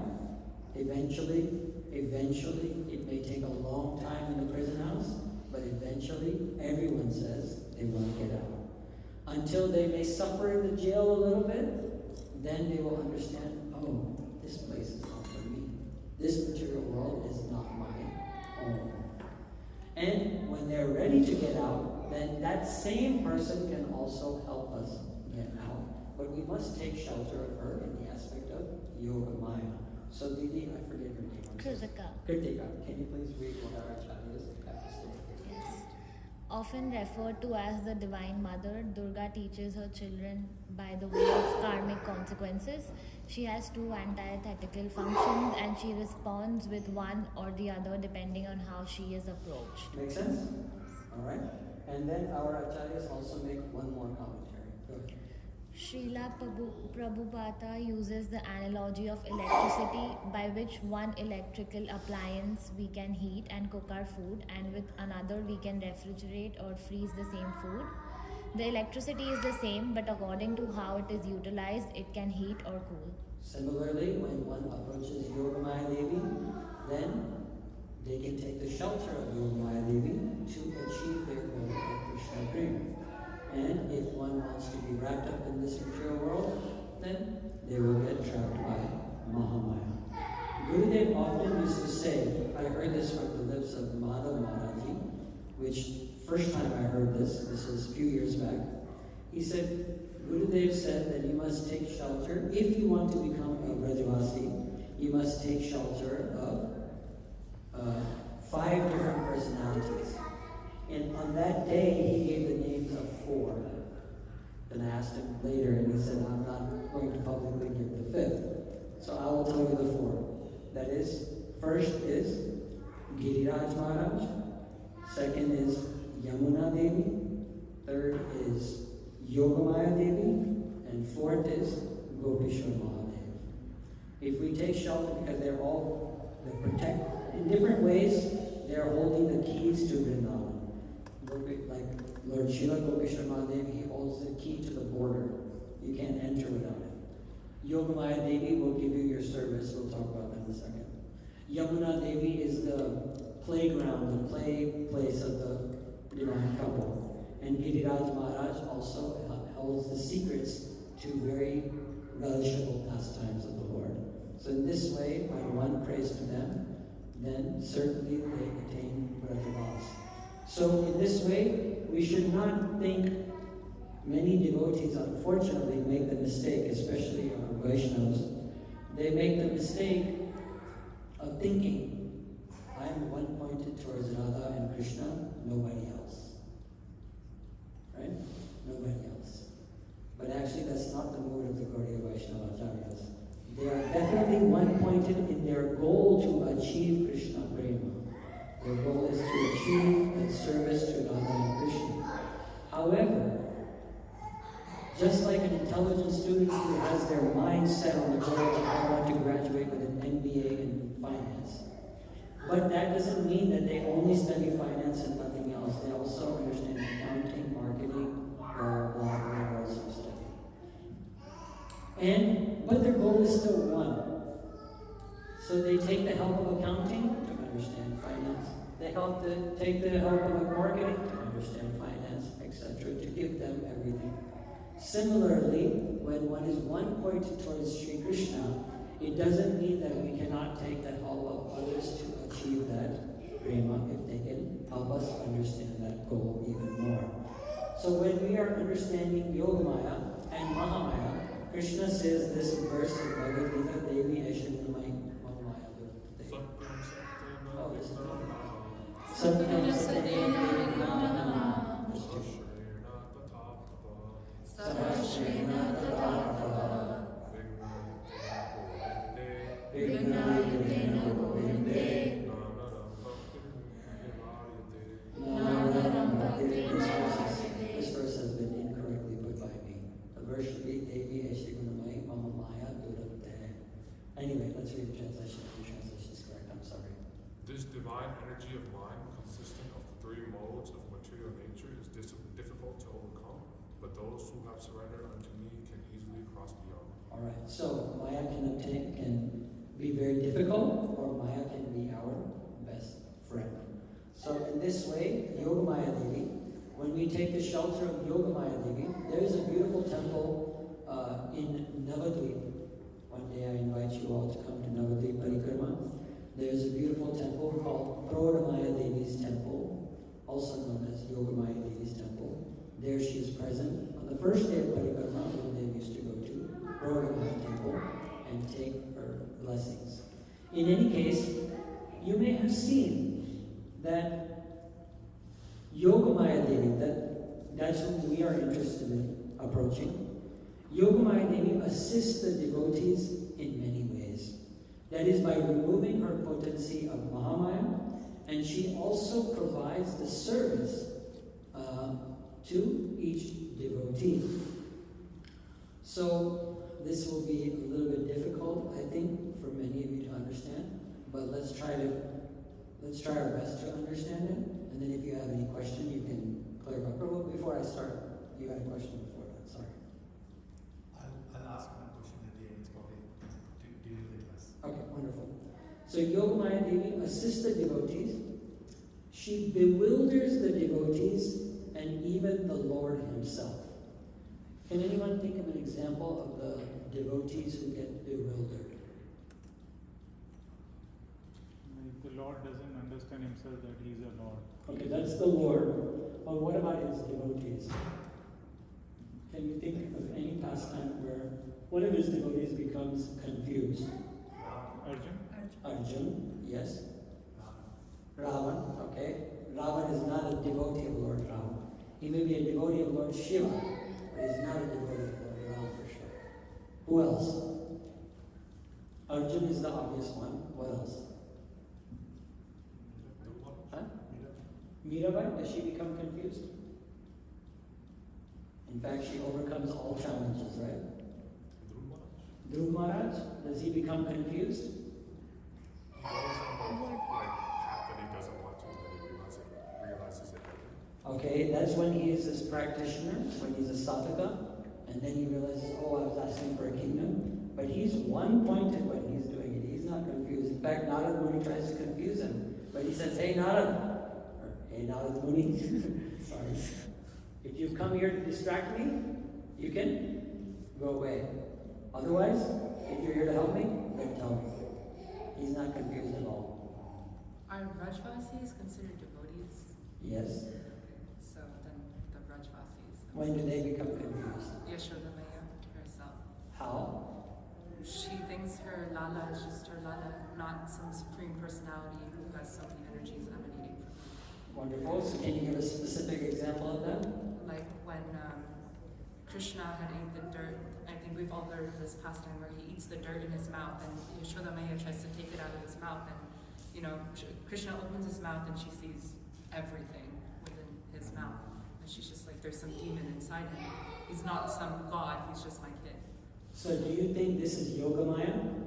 Eventually, it may take a long time in the prison house, but eventually, everyone says they want to get out. Until they may suffer in the jail a little bit, then they will understand, oh, this place is not for me. This material world is not my own. And when they're ready to get out, then that same person can also help us get out. But we must take shelter of her in the aspect of Yogamāyā. So Didi, I forget your name. Kritika, can you please read what our acharyas have to say? Yes. Often referred to as the Divine Mother, Durga teaches her children by the way of karmic consequences. She has 2 antithetical functions and she responds with one or the other depending on how she is approached. Make sense? Alright. And then our acharyas also make one more commentary. Go ahead. Srila Prabhupada uses the analogy of electricity, by which one electrical appliance we can heat and cook our food, and with another we can refrigerate or freeze the same food. The electricity is the same, but according to how it is utilized, it can heat or cool. Similarly, when one approaches Yogamāyā Devī, then they can take the shelter of Yogamāyā Devī to achieve their goal of Kṛṣṇa Prema. And if one wants to be wrapped up in this material world, then they will get trapped by Mahamaya. Gurudev often used to say, I heard this from the lips of Madhav Maharaji, which first time I heard this was a few years back. He said, Gurudev said that you must take shelter, if you want to become a Brajavasi, you must take shelter of 5 different personalities. And on that day, he gave the names of 4. Then I asked him later, and he said, I'm not going to publicly give the 5th. So I will tell you the 4. That is, first is Giriraj Maharaj, second is Yamuna Devi, third is Yogamāyā Devī, and fourth is Gopishwar Mahadev. If we take shelter, because they protect, in different ways, they're holding the keys to Vrindavan. Like Lord Srila Gopishwar Mahadev, he holds the key to the border. You can't enter without it. Yogamāyā Devī will give you your service. We'll talk about that in a second. Yamuna Devi is the playground, the play place of the divine couple. And Giriraj Maharaj also holds the secrets to very relishable pastimes of the Lord. So in this way, when one prays to them, then certainly they attain Brajavas. So in this way, we should not think. Many devotees, unfortunately, make the mistake, especially our Vaishnavas, they make the mistake of thinking, I am one pointed towards Radha and Kṛṣṇa, nobody else. Right? Nobody else. But actually, that's not the mood of the Gaudiya Vaishnava Acharyas. They are definitely one pointed in their goal to achieve Kṛṣṇa Prema. Their goal is to achieve that service to Radha and Kṛṣṇa. However, just like an intelligent student who has their mind set on the goal that I want to graduate with a finance. But that doesn't mean that they only study finance and nothing else. They also understand accounting, marketing, whatever else you study. But their goal is still one. So they take the help of accounting to understand finance. They take the help of marketing to understand finance, etc., to give them everything. Similarly, when one is one pointed towards Sri Krishna, it doesn't mean that we cannot take the help of others to achieve that prema if they can help us understand that goal even more. So when we are understanding Yogamāyā and Mahamāyā, Krishna says this verse in Bhagavad Gita, Devi Eshagunamai Mamaya Devī. Oh, this is Satyam Satyam Sarashrena Tadātava Vignāyatena Govinde Nānaram Bhakti. This verse has been incorrectly put by me. The verse should be Devi Eshagunamai Mamaya Devī. Anyway, let's read the translation. The translation is correct. I'm sorry. This divine energy of mind, consisting of the three modes of material nature, is difficult to overcome, but those who have surrendered unto me can easily cross beyond. Alright, so Maya can be very difficult, or Maya can be our best friend. So in this way, Yogamāyā Devī, when we take the shelter of Yogamāyā Devī, there is a beautiful temple in Navadvip. One day I invite you all to come to Navadvip Parikrama. There's a beautiful temple called Māyā Devi's temple, also known as Yogamāyā Devi's temple. There she is present. On the first day of Parikrama, Gurudev used to go to Māyā temple and take her blessings. In any case, you may have seen that Yogamāyā Devī, that's what we are interested in approaching. Yogamāyā Devī assists the devotees in many ways. That is by removing her potency of Mahamāyā, and she also provides the service to each devotee. So this will be a little bit difficult, I think, for many of you to understand, but let's try our best to understand it, and then if you have any question, you can clarify. Prabhu, before I start, you had a question before that, sorry. I'll ask my question at the end. It's probably do you let us? Okay, wonderful. So Yogamāyā Devī assists the devotees. She bewilders the devotees and even the Lord himself. Can anyone think of an example of the devotees who get bewildered? The Lord doesn't understand himself that he is a Lord. Okay, that's the Lord. But what about his devotees? Can you think of any pastime where one of his devotees becomes confused? Arjun, yes. Ravan, okay. Ravan is not a devotee of Lord Rama. He may be a devotee of Lord Shiva, but he's not a devotee of Lord Rama for sure. Who else? Arjun is the obvious one. What else? Huh? Mirabai, does she become confused? In fact, she overcomes all challenges, right? Dhruv Maharaj, does he become confused? Okay, that's when he is this practitioner, when he's a sataka, and then he realizes, oh, I was asking for a kingdom. But he's one-pointed when he's doing it. He's not confused. In fact, Narad Muni tries to confuse him. But he says, hey, Narad. Or, hey, Narad Muni. Sorry. If you've come here to distract me, you can go away. Otherwise, if you're here to help me, then tell me. He's not confused at all. Are Rajvasis considered devotees? Yes. So then the Rajvasis. When do they become confused? Yogamāyā herself. How? She thinks her Lala is just her Lala, not some supreme personality who has so many energies emanating from her. Wonderful. So can you give a specific example of that? Like when Kṛṣṇa had ate the dirt. I think we've all heard of this pastime where he eats the dirt in his mouth, and Yogamāyā tries to take it out of his mouth, and Kṛṣṇa opens his mouth and she sees everything within his mouth, and she's just like, there's some demon inside him. He's not some god, he's just my kid. So do you think this is Yogamāyā?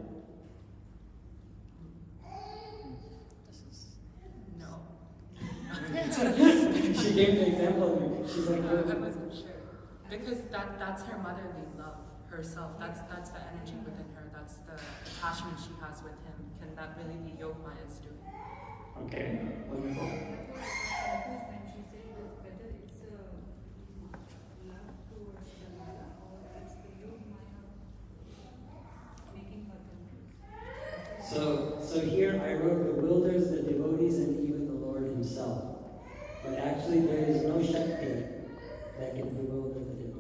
because that's her motherly love herself. That's the energy within her. That's the attachment she has with him. Can that really be Yogamāya's doing? Okay, wonderful. When she said this, whether it's a love towards the mother or it's the Yogamāyā making her confused. So here I wrote bewilders the devotees and even the Lord himself. But actually there is no Shakti that can bewilder the devotee.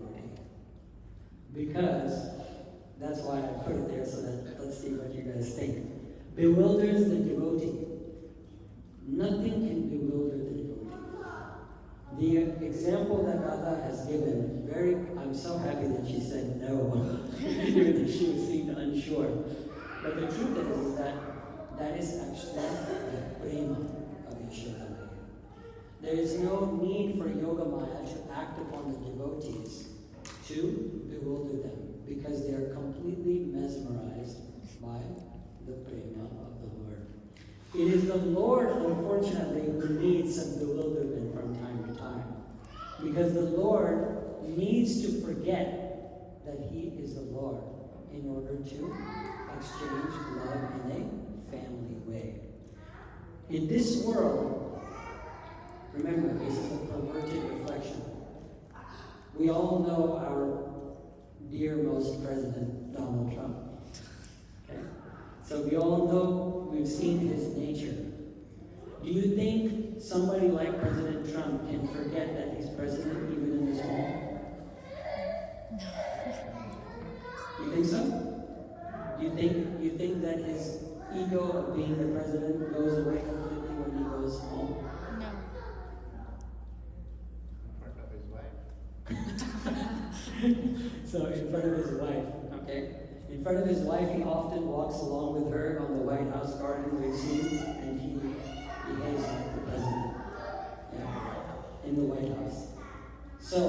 Because, that's why I put it there so that, let's see what you guys think. Bewilders the devotee. Nothing can bewilder the devotee. The example that Radha has given, I'm so happy that she said no, even though she seemed unsure. But the truth is that is actually the prema of Yogamāyā. There is no need for Yogamāyā to act upon the devotees to bewilder them, because they are completely mesmerized by the prema of the Lord. It is the Lord, unfortunately, who needs some bewilderment from time to time, because the Lord needs to forget that He is the Lord in order to exchange love in a family way. In this world, remember, this is a perverted reflection. We all know our dearmost president, Donald Trump. Okay? So we all know, we've seen his nature. Do you think somebody like President Trump can forget that he's president even in his home? You think so? You think that his ego of being the president goes away completely when he goes home? No. So in front of his wife, okay? In front of his wife, he often walks along with her on the White House garden, we've seen, and he behaves like the president, in the White House. So,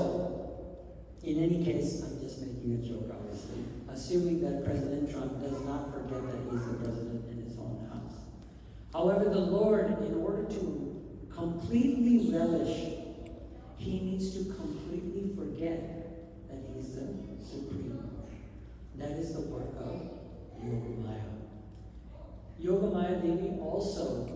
in any case, I'm just making a joke, obviously, assuming that President Trump does not forget that he's the president in his own house. However, the Lord, in order to completely relish, he needs to completely forget that he's the Supreme. That is the work of Yogamāyā. Yogamāyā Devī also.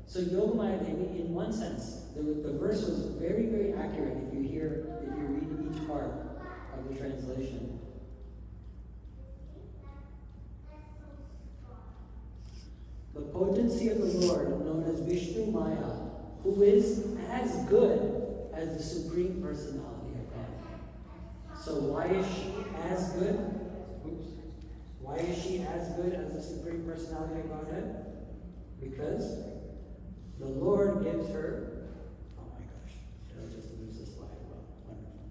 So Yogamāyā Devī, in one sense, the verse was very, very accurate if you read each part of the translation. The potency of the Lord, known as Vishnu Māyā, who is as good as the Supreme Personality of God. So why is she as good? Why is she as good as the Supreme Personality of Godhead? Because the Lord gives her, oh my gosh, did I just lose this slide? Well, wonderful.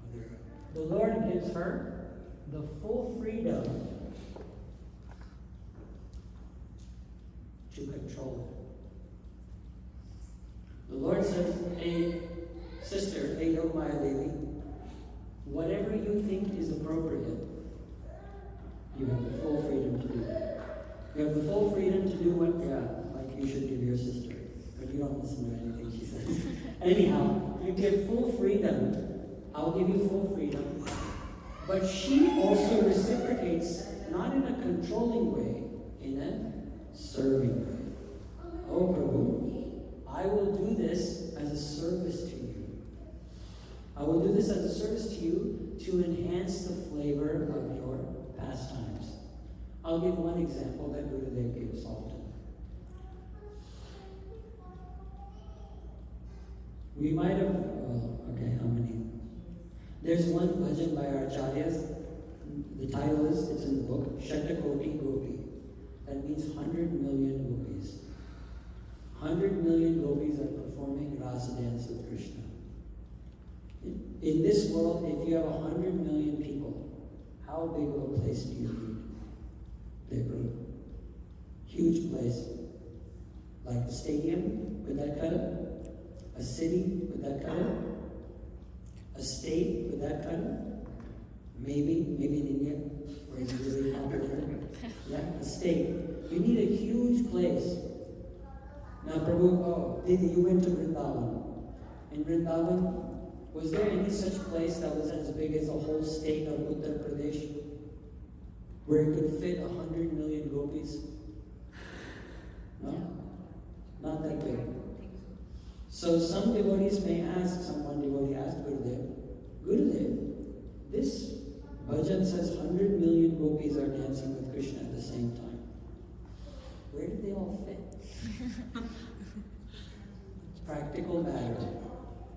Oh, there we go. The Lord gives her the full freedom to control it. The Lord says, hey, sister, hey, Yogamāyā Devī, whatever you think is appropriate, you have the full freedom to do that. You have the full freedom to do what, like you should give your sister. But you don't listen to anything she says. Anyhow, you get full freedom. I'll give you full freedom. But she also reciprocates, not in a controlling way, in a serving way. Oh, Prabhu, I will do this as a service to you. I will do this as a service to you to enhance the flavor of your pastimes. I'll give one example that Gurudev gives often. We might have, how many? There's one bhajan by our acharyas. The title is, it's in the book, Shatakoti Gopi. That means 100 million gopis. 100 million gopis are performing rasa dance with Krishna. In this world, if you have 100 million people, how big of a place do you need? Big room. Huge place. Like a stadium with that color? A city with that color? A state with that color? Maybe in India, where it's really popular. Yeah, a state. You need a huge place. Now, Prabhu, Didi, you went to Vrindavan. In Vrindavan, Was there any such place that was as big as the whole state of Uttar Pradesh, where it could fit 100 million gopis? No? Not that big. So some devotees may ask, one devotee asked Gurudev, this bhajan says 100 million gopis are dancing with Krishna at the same time. Where did they all fit? Practical matter.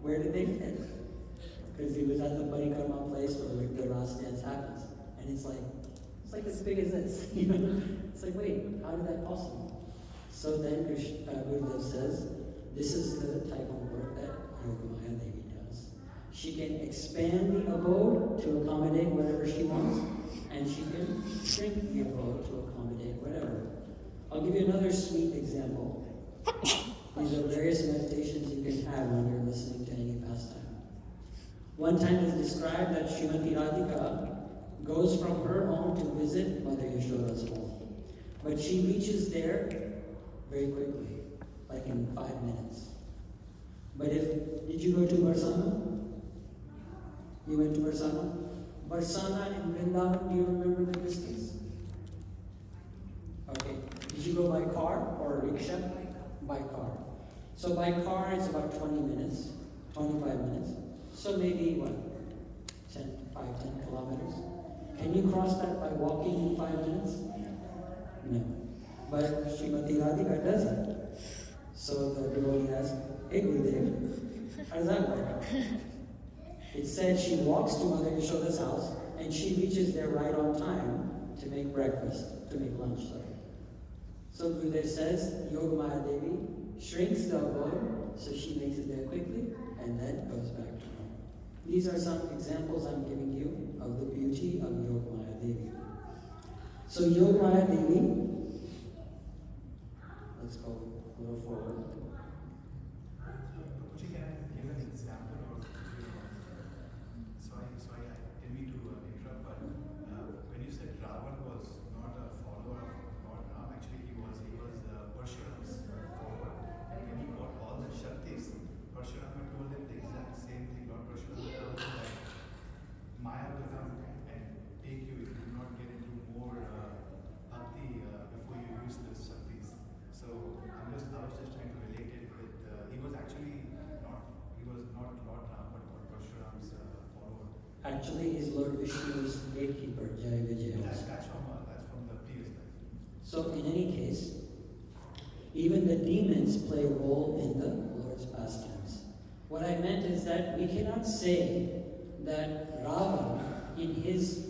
Where did they fit? Because he was at the Parikrama place where the Ras dance happens. And it's like as big as this. You know? It's like, wait, how did that possible? So then Gurudev says, this is the type of work that Yogamāyā Devī does. She can expand the abode to accommodate whatever she wants, and she can shrink the abode to accommodate whatever. I'll give you another sweet example. These are various meditations you can have when you're listening to any pastime. One time it's described that Śrīmati Radhika goes from her home to visit Mother Yashoda's home. But she reaches there very quickly, like in 5 minutes. But did you go to Barsana? You went to Barsana? Barsana and Vrindavan, do you remember the distance? Okay. Did you go by car or rickshaw? By car. So by car it's about 20 minutes, 25 minutes. So maybe 10 kilometers. Can you cross that by walking in 5 minutes? No. But Śrīmati Radhika does it. So the devotee asks, hey Gurudev, how does that work? It said she walks to Mother Yashoda's house and she reaches there right on time to make lunch. So Gurudev says, Yogamāyā Devī shrinks the abode so she makes it there quickly and then goes back to home. These are some examples I'm giving you of the beauty of Yogamāyā Devī. So Yogamāyā Devī, let's go a little forward. Could you give an example of, sorry, I didn't mean to interrupt, but when you said Ravan was not a follower of Lord Ram, actually he was Parshuram's follower. And when he got all the Shaktis, Parshurama told him the exact same thing. Lord Parshurama told him that Māyā will come and take you if you do not get into more bhakti before you use the Shaktis. So I was just trying to relate it with, he was not Lord Ram, but Lord Parshuram's follower. Actually, he's Lord Vishnu's gatekeeper, Jai Vijaya. That's from the previous life. So in any case, even the demons play a role in the Lord's pastimes. What I meant is that we cannot say that Ravan, in his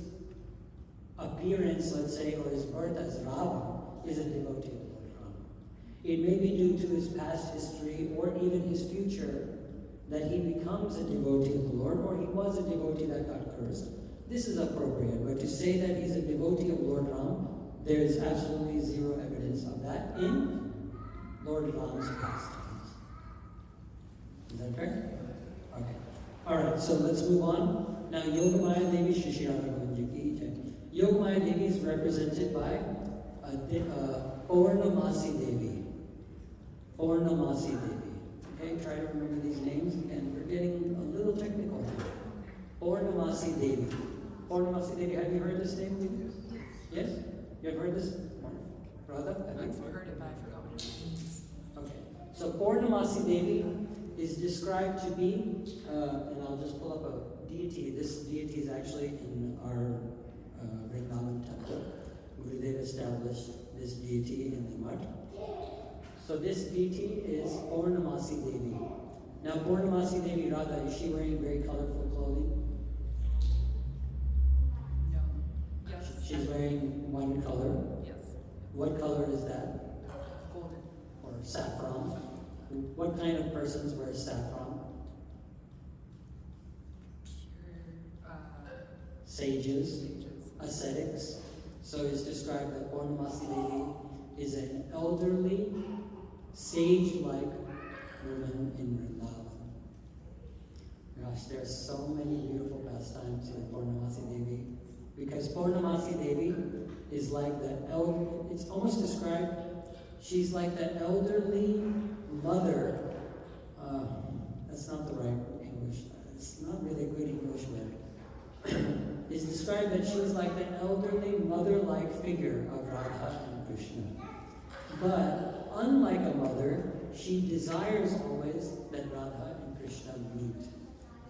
appearance, let's say, or his birth as Ravan, is a devotee of Lord Ram. It may be due to his past history or even his future that he becomes a devotee of the Lord, or he was a devotee that got cursed. This is appropriate, but to say that he's a devotee of Lord Ram, there is absolutely zero evidence of that in Lord Ram's pastimes. Is that fair? Okay. Alright, so let's move on. Now, Yogamāyā Devī Shishirana Gunji Ki. Yogamāyā Devī is represented by Purnamasi Devi. Purnamasi Devi. Okay, try to remember these names. Again, we're getting a little technical here. Purnamasi Devi. Purnamasi Devi, have you heard this name? Yes? You have heard this? Radha? I've heard it, but I forgot what it means. Okay. So Purnamasi Devi is described to be, and I'll just pull up a deity. This deity is actually in our Vrindavan temple. Gurudev established this deity in the mud. So this deity is Purnamasi Devi. Now Purnamasi Devi Radha, is she wearing very colorful clothing? No. Yes. She's wearing one color. Yes. What color is that? Golden. Or saffron? What kind of persons wear saffron? Pure, Sages, ascetics. So it's described that Purnamasi Devi is an elderly, sage-like woman in Vrindavan. Gosh, there are so many beautiful pastimes with Purnamasi Devi. Because Purnamasi Devi is like the it's almost described, she's like the elderly mother. That's not the right English. it's not really good English word, is described that she was like the elderly, mother-like figure of Radha and Krishna. But unlike a mother, she desires always that Radha and Krishna meet.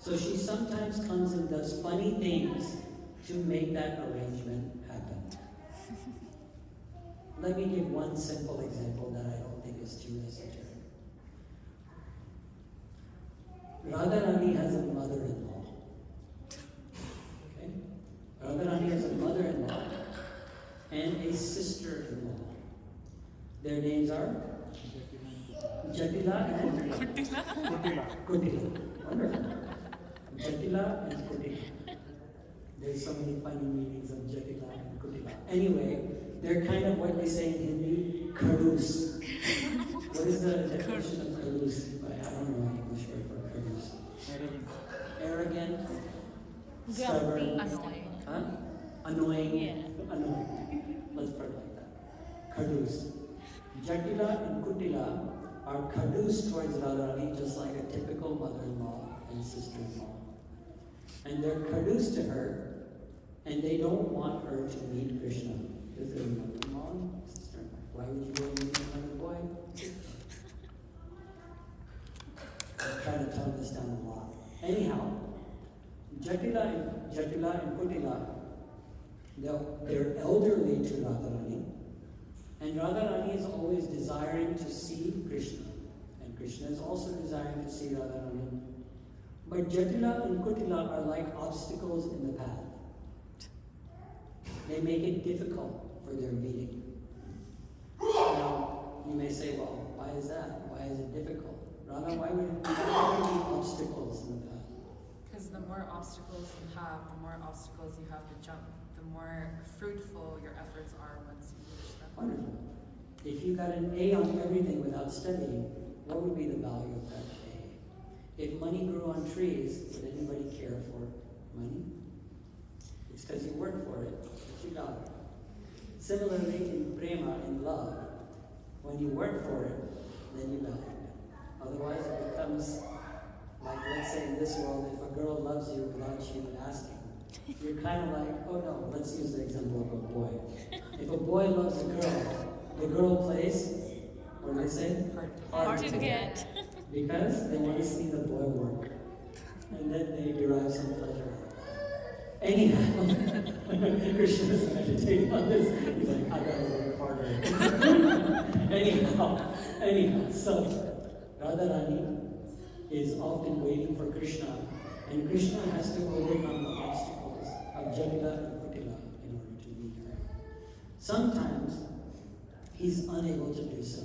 So she sometimes comes and does funny things to make that arrangement happen. Let me give one simple example that I don't think is too esoteric. Radharani has a mother-in-law. Okay? Radharani has a mother-in-law and a sister-in-law. Their names are Jatila and Kutila. Wonderful. Jatila and Kutila. There's so many funny meanings of Jatila and Kutila. Anyway, they're kind of what they say in Hindi, Kṛṣṇa. What is the definition of Kṛṣṇa? I don't know English word for Kṛṣṇa. Arrogant. Stubborn. Annoying. Huh? Annoying. Yeah. Annoying. Let's put it like that. Kṛṣṇa. Jatila and Kutila are Kṛṣṇa towards Radharani, just like a typical mother-in-law and sister-in-law. And they're Kṛṣṇa to her, and they don't want her to meet Krishna. Because they're mother-in-law and sister-in-law. Why would you go meet another boy? I'm trying to tone this down a lot. Anyhow, Jatila and Kutila, they're elderly to Radharani, and Radharani is always desiring to see Krishna, and Krishna is also desiring to see Radharani. But Jatila and Kutila are like obstacles in the path. They make it difficult for their meeting. Now, you may say, well, why is that? Why is it difficult? Radha, why would there be obstacles in the path? Because the more obstacles you have, the more obstacles you have to jump, the more fruitful your efforts are once you reach them. Wonderful. If you got an A on everything without studying, what would be the value of that A? If money grew on trees, would anybody care for money? It's because you worked for it, but you got it. Similarly, in prema, in love, when you work for it, then you value it. Otherwise, it becomes like, let's say in this world, if a girl loves you without you asking, you're kind of like, oh no, let's use the example of a boy. If a boy loves a the girl plays, what do they say? Hard to get. Because they want to see the boy work. And then they derive some pleasure. Anyhow, Krishna is meditating on this. He's like, I gotta work harder. Anyhow, so Radharani is often waiting for Krishna, and Krishna has to overcome the obstacles of Jatila and Kutila in order to meet her. Sometimes he's unable to do so,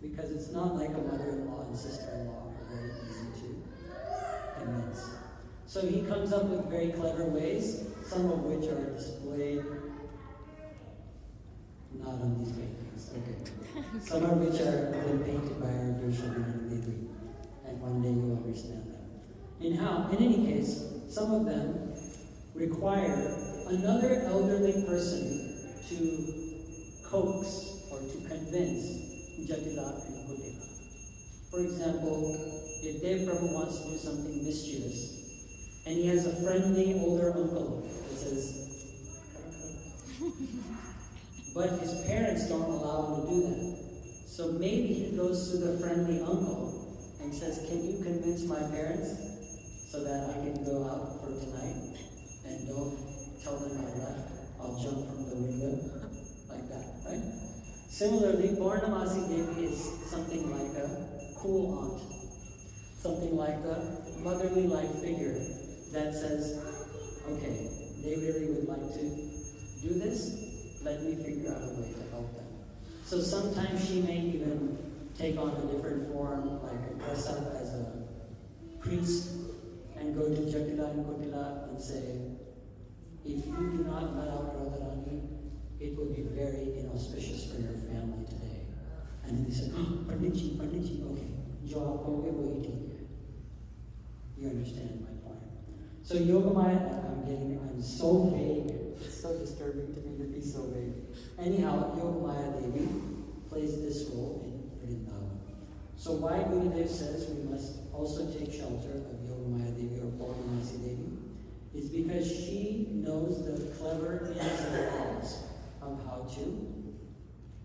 because it's not like a mother-in-law and sister-in-law are very easy to convince. So he comes up with very clever ways, some of which are displayed not on these paintings, okay. Some of which are been painted by our dear Śrīmad Devī, and one day you'll understand them. In any case, some of them require another elderly person to coax or to convince Jatila and Kutila. For example, if Dev Prabhu wants to do something mischievous, and he has a friendly older uncle that says, but his parents don't allow him to do that. So maybe he goes to the friendly uncle and says, can you convince my parents so that I can go out for tonight and don't tell them I left, I'll jump from the window, like that, right? Similarly, Purnamasi Devi is something like a cool aunt, something like a motherly-like figure that says, okay, they really would like to do this, let me figure out a way to help them. So sometimes she may even take on a different form, like a dress up as a priest, and go to Jatila and Kutila and say, if you do not let out Radharani, it will be very inauspicious for your family today. And then they say, oh, Panditji, okay, jo aap kahoge wahi theek hai. You understand my point. So Yogamāyā, I'm so vague. It's so disturbing to me to be so vague. Anyhow, Yogamāyā Devī plays this role in Vrindavan. So why Gurudev says we must also take shelter of Yogamāyā Devī or Yogamāyā Devī is because she knows the clever ins and outs of how to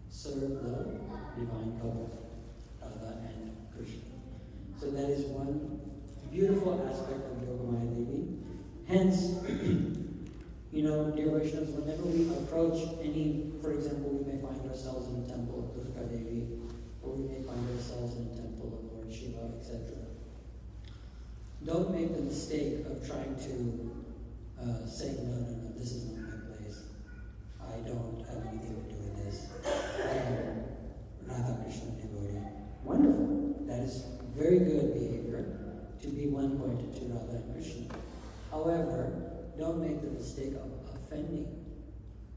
serve the divine couple, Radha and Kṛṣṇa. So that is one beautiful aspect of Yogamāyā Devī. Hence, dear Vaishnavas, whenever we approach any, for example, we may find ourselves in a temple of Durga Devi, or we may find ourselves in a temple of Lord Shiva, etc. Don't make the mistake of trying to say, no, this is not my place. I don't have anything to do with this. I am Radha Kṛṣṇa devotee. Wonderful. That is very good behavior to be one-pointed to Radha and Kṛṣṇa. However, don't make the mistake of offending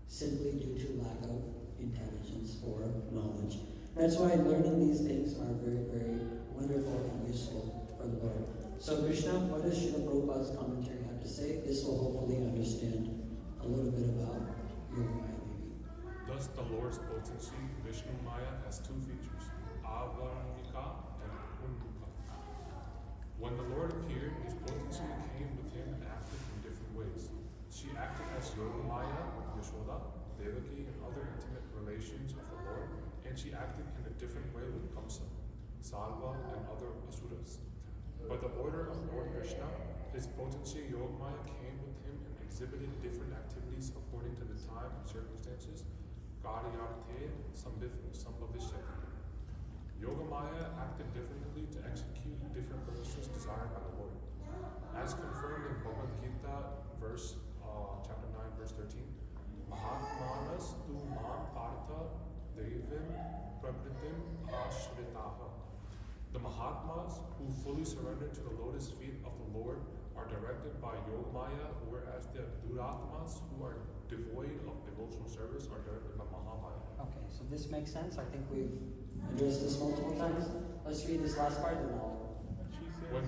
simply due to lack of intelligence or knowledge. That's why learning these things are very, very wonderful and useful for the Lord. So Kṛṣṇa, what does Srila Prabhupada's commentary have to say? This will hopefully understand a little bit about Yogamāyā Devī. Thus the Lord's potency, Vishnu Maya, has two features, Avarnika and Unmuka. When the Lord appeared, his potency came with him and acted in different ways. She acted as Yogamāyā, Yashoda, Devaki, and other intimate relations with the Lord, and she acted in a different way with Kamsa, Salva, and other asuras. By the order of Lord Kṛṣṇa, his potency Yogamāyā came with him and exhibited different activities according to the time and circumstances. Karyarthe Sambhavishyati. Yogamāyā acted differently to execute different purposes desired by the Lord. As confirmed in Bhagavad Gita, chapter 9, verse 13, Mahatmanas tu mam partha devim prakritim ashritaha. The Mahatmas, who fully surrender to the lotus feet of the Lord, are directed by Yogamāyā, whereas the Duratmas, who are devoid of devotional service, are directed by Mahamāyā. Okay, so this makes sense. I think we've addressed this multiple times. Let's read this last part and I'll... She says,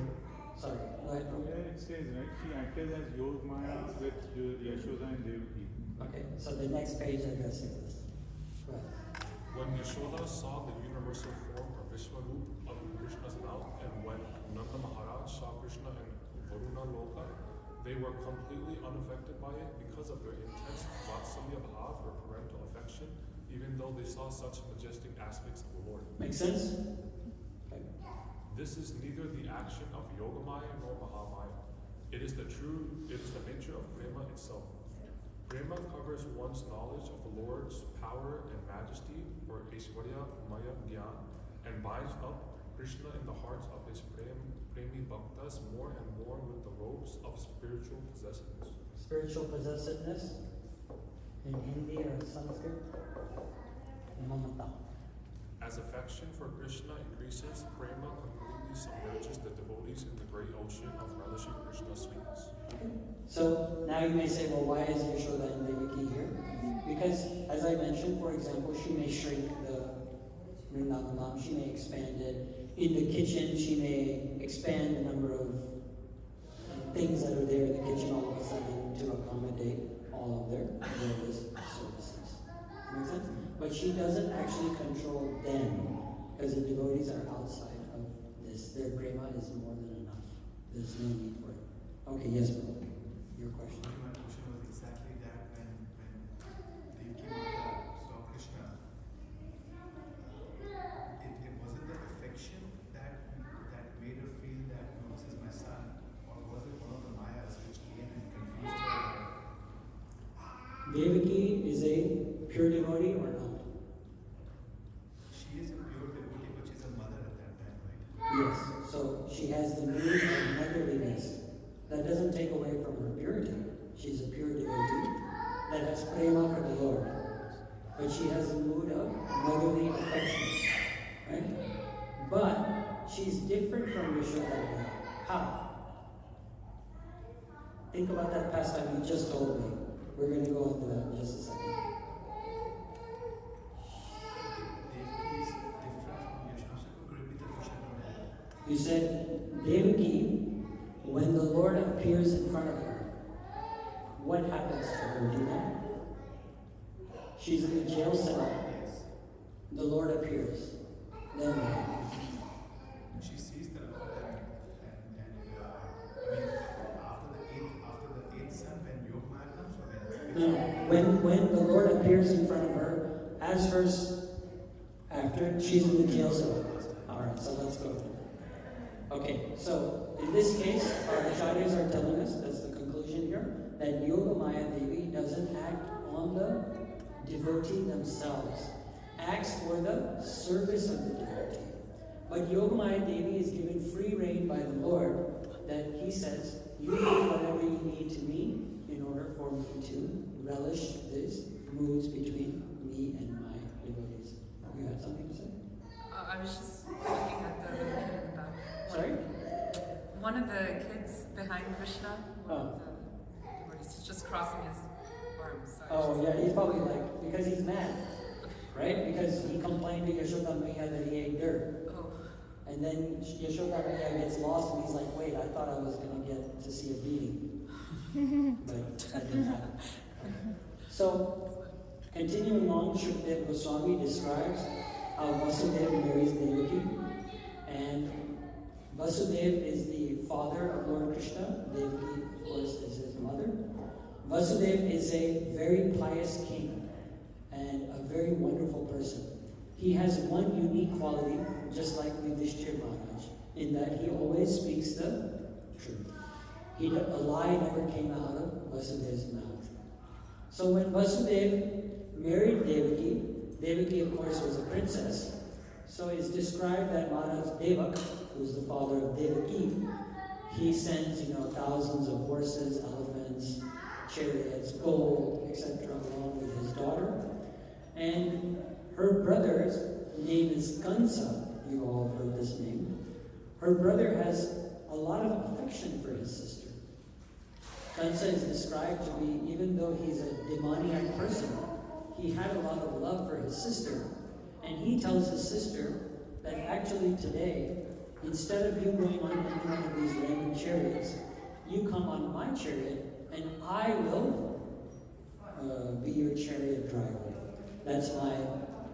Sorry, go ahead. yeah, it says, right, she acted as Yogamāyā with Yashoda and Devaki. Okay, so the next page addresses this. Go ahead. When Yashoda saw the universal form or Vishwarup of Krishna's mouth, and when Nanda Maharaj saw Kṛṣṇa in Varuna Loka, they were completely unaffected by it because of their intense vatsalya bhav or parental affection, even though they saw such majestic aspects of the Lord. Make sense? Okay. This is neither the action of Yogamāyā nor Mahamāyā. It is the nature of prema itself. Prema covers one's knowledge of the Lord's power and majesty, or Aishwarya Maya Gyan, and binds up Kṛṣṇa in the hearts of his premi bhaktas more and more with the robes of spiritual possessiveness. Spiritual possessiveness in Hindi or Sanskrit? Mamata. As affection for Kṛṣṇa increases, prema completely submerges the devotees in the great ocean of relishing Kṛṣṇa's sweetness. So now you may say, well, why is Yashoda and Devaki here? Because, as I mentioned, for example, she may shrink the Vrindavanam, she may expand it. In the kitchen, she may expand the number of things that are there in the kitchen all of a sudden to accommodate all of their various services. Make sense? But she doesn't actually control them, because the devotees are outside of this. Their prema is more than enough. There's no need for it. Okay, yes, bro. Your question. My question was exactly that when Devaki Mata saw Kṛṣṇa, it wasn't the affection that made her feel that, no, this is my son, or was it one of the Mayas which came and confused her? Devaki is a pure devotee or not? She is a pure devotee, but she's a mother at that time, right? Yes. So she has the mood of motherliness. That doesn't take away from her purity. She's a pure devotee that has prema for the Lord. But she has a mood of motherly affection. Right? But she's different from Yashoda. How? Think about that pastime you just told me. We're going to go into that in just a second. Devaki is different from Yashoda. So could repeat the question again? You said Devaki, when the Lord appears in front of her, what happens to her? Do you know? She's in the jail cell. The Lord appears. Then what happens? when she sees the Lord, and I mean, after the eighth son, when Yogamāyā comes, or when the Lord appears in front of her, as her, after she's in the jail cell. Alright, so let's go. Okay, so in this case, our acharyas are telling us, that's the conclusion here, that Yogamāyā Devī doesn't act on the devotee themselves, acts for the service of the devotee. But Yogamāyā Devī is given free rein by the Lord, that he says, you do whatever you need to me in order for me to relish these moods between me and my devotees. You had something to say? I was just looking at the kid in the back. Sorry? One of the kids behind Kṛṣṇa, he's just crossing his arms. So Oh yeah, he's probably like, because he's mad, right? Because he complained to Yogamāyā that he ate dirt. Oh. And then Yogamāyā gets lost and he's like, wait, I thought I was going to get to see a beating. But that didn't happen. So, continuing on, Śrīmad Goswami describes how Vasudeva marries Devaki. And Vasudeva is the father of Lord Kṛṣṇa. Devaki, of course, is his mother. Vasudeva is a very pious king and a very wonderful person. He has one unique quality, just like Yudhishthira Maharaj, in that he always speaks the truth. A lie never came out of Vasudeva's mouth. So when Vasudeva married Devaki, Devaki of course was a princess, so it's described that Maharaj Devak, who's the father of Devaki, he sends, thousands of horses, elephants, chariots, gold, etc., along with his daughter. And her brother's name is Kṛṣṇa. You all have heard this name. Her brother has a lot of affection for his sister. Kṛṣṇa is described to be, even though he's a demoniac person, he had a lot of love for his sister. And he tells his sister that actually today, instead of you going on any one of these random chariots, you come on my chariot and I will be your chariot driver. That's my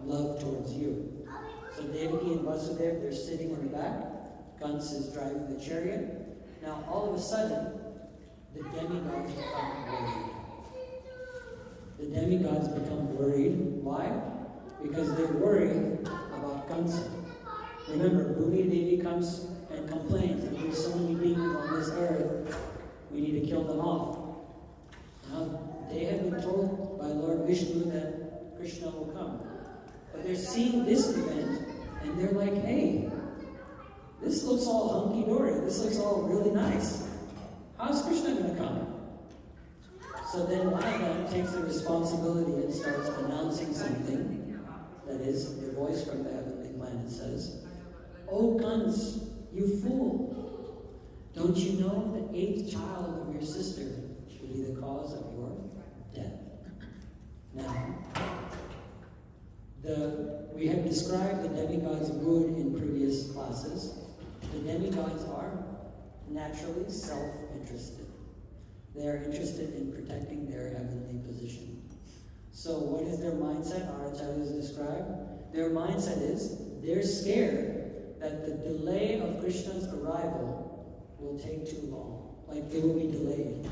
love towards you. So Devaki and Vasudeva, they're sitting in the back. Kṛṣṇa is driving the chariot. Now all of a sudden, the demigods become worried. The demigods become worried. Why? Because they're worried about Kṛṣṇa. Remember, Bhumi Devi comes and complains that there's so many beings on this earth, we need to kill them off. Now, they have been told by Lord Vishnu that Kṛṣṇa will come. But they're seeing this event, and they're like, hey, this looks all hunky-dory. This looks all really nice. How's Kṛṣṇa going to come? So then one of them takes the responsibility and starts announcing something. That is, the voice from the heavenly planet says, "Oh Kṛṣṇa, you fool! Don't you know the 8th child of your sister should be the cause of your death?" Now, we have described the demigods' mood in previous classes. The demigods are naturally self-interested. They are interested in protecting their heavenly position. So what is their mindset? Our acharyas describe. Their mindset is they're scared that the delay of Krishna's arrival will take too long. Like it will be delayed.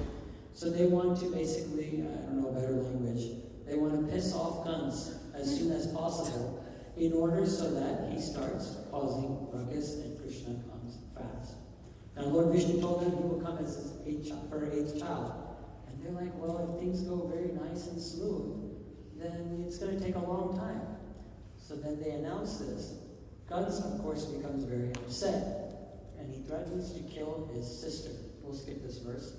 So they want to basically, I don't know better language, they want to piss off Kṛṣṇa as soon as possible in order so that he starts causing ruckus and Krishna comes fast. Now Lord Vishnu told them he will come as her 8th child. And they're like, well, if things go very nice and smooth, then it's going to take a long time. So then they announce this. Kṛṣṇa, of course, becomes very upset. And he threatens to kill his sister. We'll skip this verse.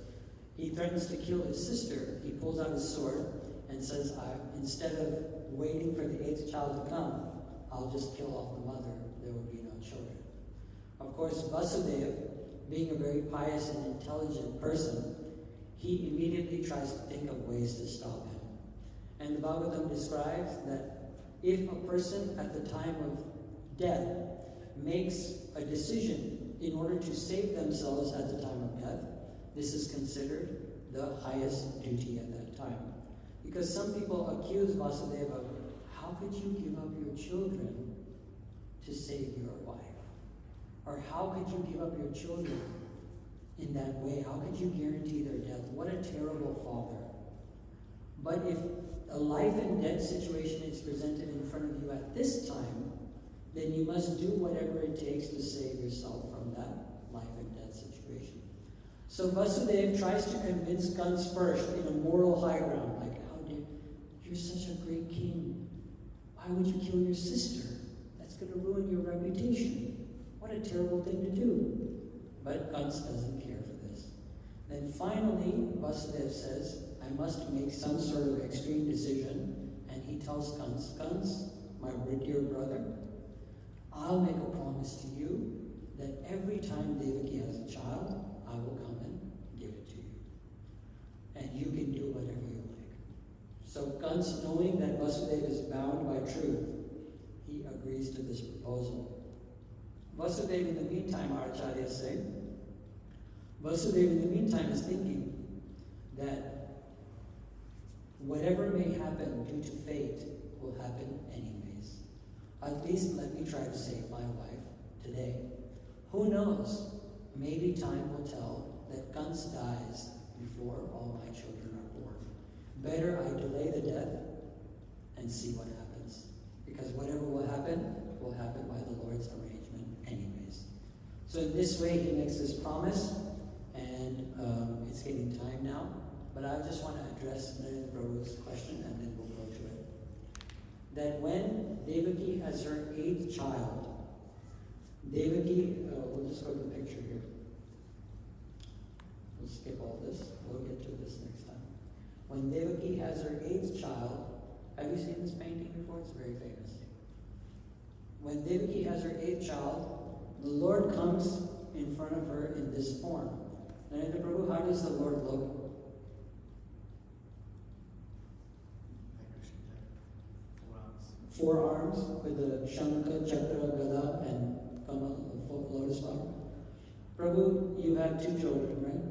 He threatens to kill his sister. He pulls out his sword and says, instead of waiting for the 8th child to come, I'll just kill off the mother. There will be no children. Of course, Vasudeva, being a very pious and intelligent person, he immediately tries to think of ways to stop him. And the Bhagavatam describes that if a person at the time of death makes a decision in order to save themselves at the time of death, this is considered the highest duty at that time. Because some people accuse Vasudeva of, how could you give up your children to save your wife? Or how could you give up your children in that way? How could you guarantee their death? What a terrible father. But if a life and death situation is presented in front of you at this time, then you must do whatever it takes to save yourself from that life and death situation. So Vasudeva tries to convince Kṛṣṇa first in a moral high ground, like, you're such a great king. Why would you kill your sister? That's going to ruin your reputation. What a terrible thing to do. But Kṛṣṇa doesn't care for this. Then finally, Vasudeva says, I must make some sort of extreme decision. And he tells Kṛṣṇa, my dear brother, I'll make a promise to you that every time Devaki has a child, I will come and give it to you. And you can do whatever you like. So Kṛṣṇa, knowing that Vasudeva is bound by truth, he agrees to this proposal. Vasudeva, in the meantime, our acharyas say, Vasudeva, in the meantime, is thinking that whatever may happen due to fate will happen anyways. At least let me try to save my wife today. Who knows? Maybe time will tell that Kṛṣṇa dies before all my children are born. Better I delay the death and see what happens. Because whatever will happen by the Lord's arrangement anyways. So in this way he makes this promise, and it's getting time now. But I just want to address Narendra Prabhu's question and then we'll go to it. That when Devaki has her 8th child, Devaki, we'll just go to the picture here. We'll skip all this. We'll get to this next time. When Devaki has her 8th child, have you seen this painting before? It's very famous. When Devaki has her 8th child, the Lord comes in front of her in this form. Narendra Prabhu, how does the Lord look? Four arms with the Shankha, Chakra, Gada, and Kamal, the lotus flower. Prabhu, you have 2 children, right?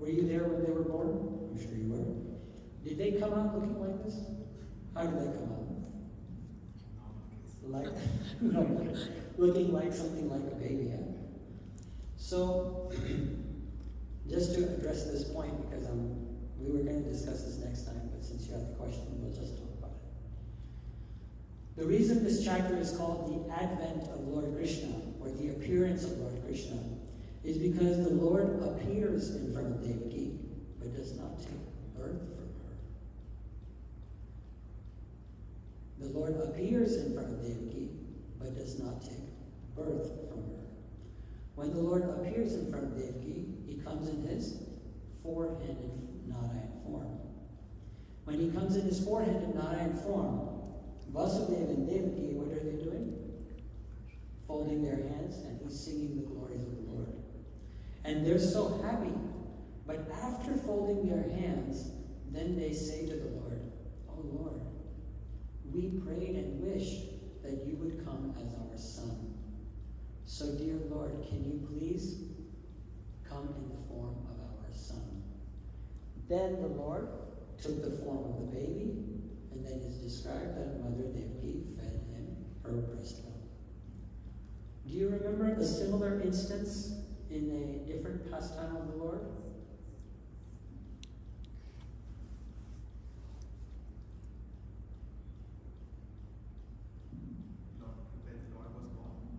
Were you there when they were born? I'm sure you were. Did they come out looking like this? How did they come out? Looking like something like a baby, yeah? So, just to address this point, because we were going to discuss this next time, but since you have the question, we'll just talk about it. The reason this chapter is called the Advent of Lord Kṛṣṇa, or the appearance of Lord Kṛṣṇa, is because the Lord appears in front of Devaki, but does not take birth from her. The Lord appears in front of Devaki, but does not take birth from her. When the Lord appears in front of Devaki, he comes in his four-handed Narayan form. When he comes in his four-handed Narayan form, Vasudeva and Devaki, what are they doing? Folding their hands, and he's singing the glories of the Lord. And they're so happy. But after folding their hands, then they say to the Lord, "Oh Lord, we prayed and wished that you would come as our son. So dear Lord, can you please come in the form of our son?" Then the Lord took the form of the baby, and then it's described that Mother Devaki fed him her breast milk. Do you remember a similar instance in a different pastime of the Lord?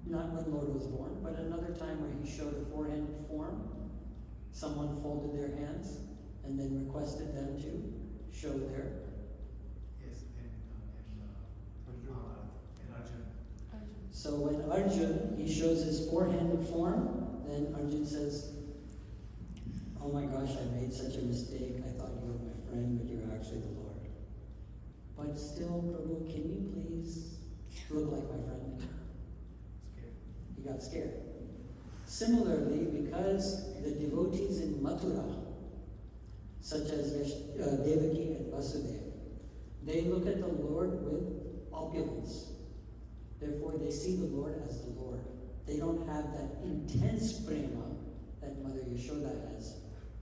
Not when the Lord was born, but another time where he showed a four-handed form. Someone folded their hands and then requested them to show their... Yes, in Arjun. So when Arjun, he shows his four-handed form, then Arjun says, "Oh my gosh, I made such a mistake. I thought you were my friend, but you're actually the Lord. But still, Prabhu, can you please look like my friend?" He got scared. Similarly, because the devotees in Mathura, such as Devaki and Vasudeva, they look at the Lord with opulence. Therefore, they see the Lord as the Lord. They don't have that intense prema that Mother Yashoda has,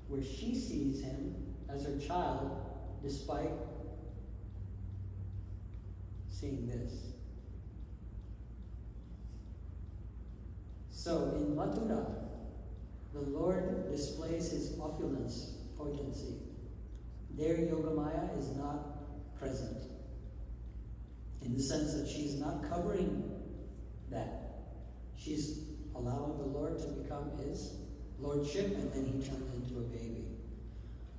where she sees him as her child, despite seeing this. So in Mathura, the Lord displays his opulence, potency. There Yogamāyā is not present, in the sense that she's not covering that. She's allowing the Lord to become his lordship, and then he turns into a baby.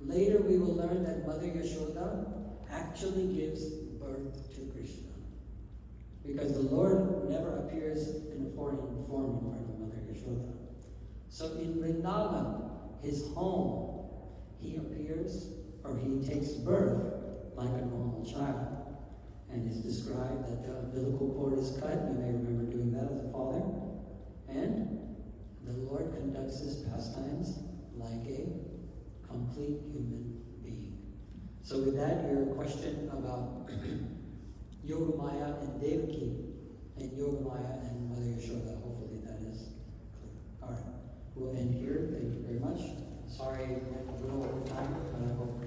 Later we will learn that Mother Yashoda actually gives birth to Kṛṣṇa, because the Lord never appears in a foreign form in front of Mother Yashoda. So in Vrindavan, his home, he appears, or he takes birth like a normal child. And it's described that the umbilical cord is cut. You may remember doing that as a father. And the Lord conducts his pastimes like a complete human being. So with that, your question about Yogamāyā and Devaki, and Yogamāyā and Mother Yashoda, hopefully that is clear. All right, we'll end here. Thank you very much. Sorry, we went a little over time, but I hope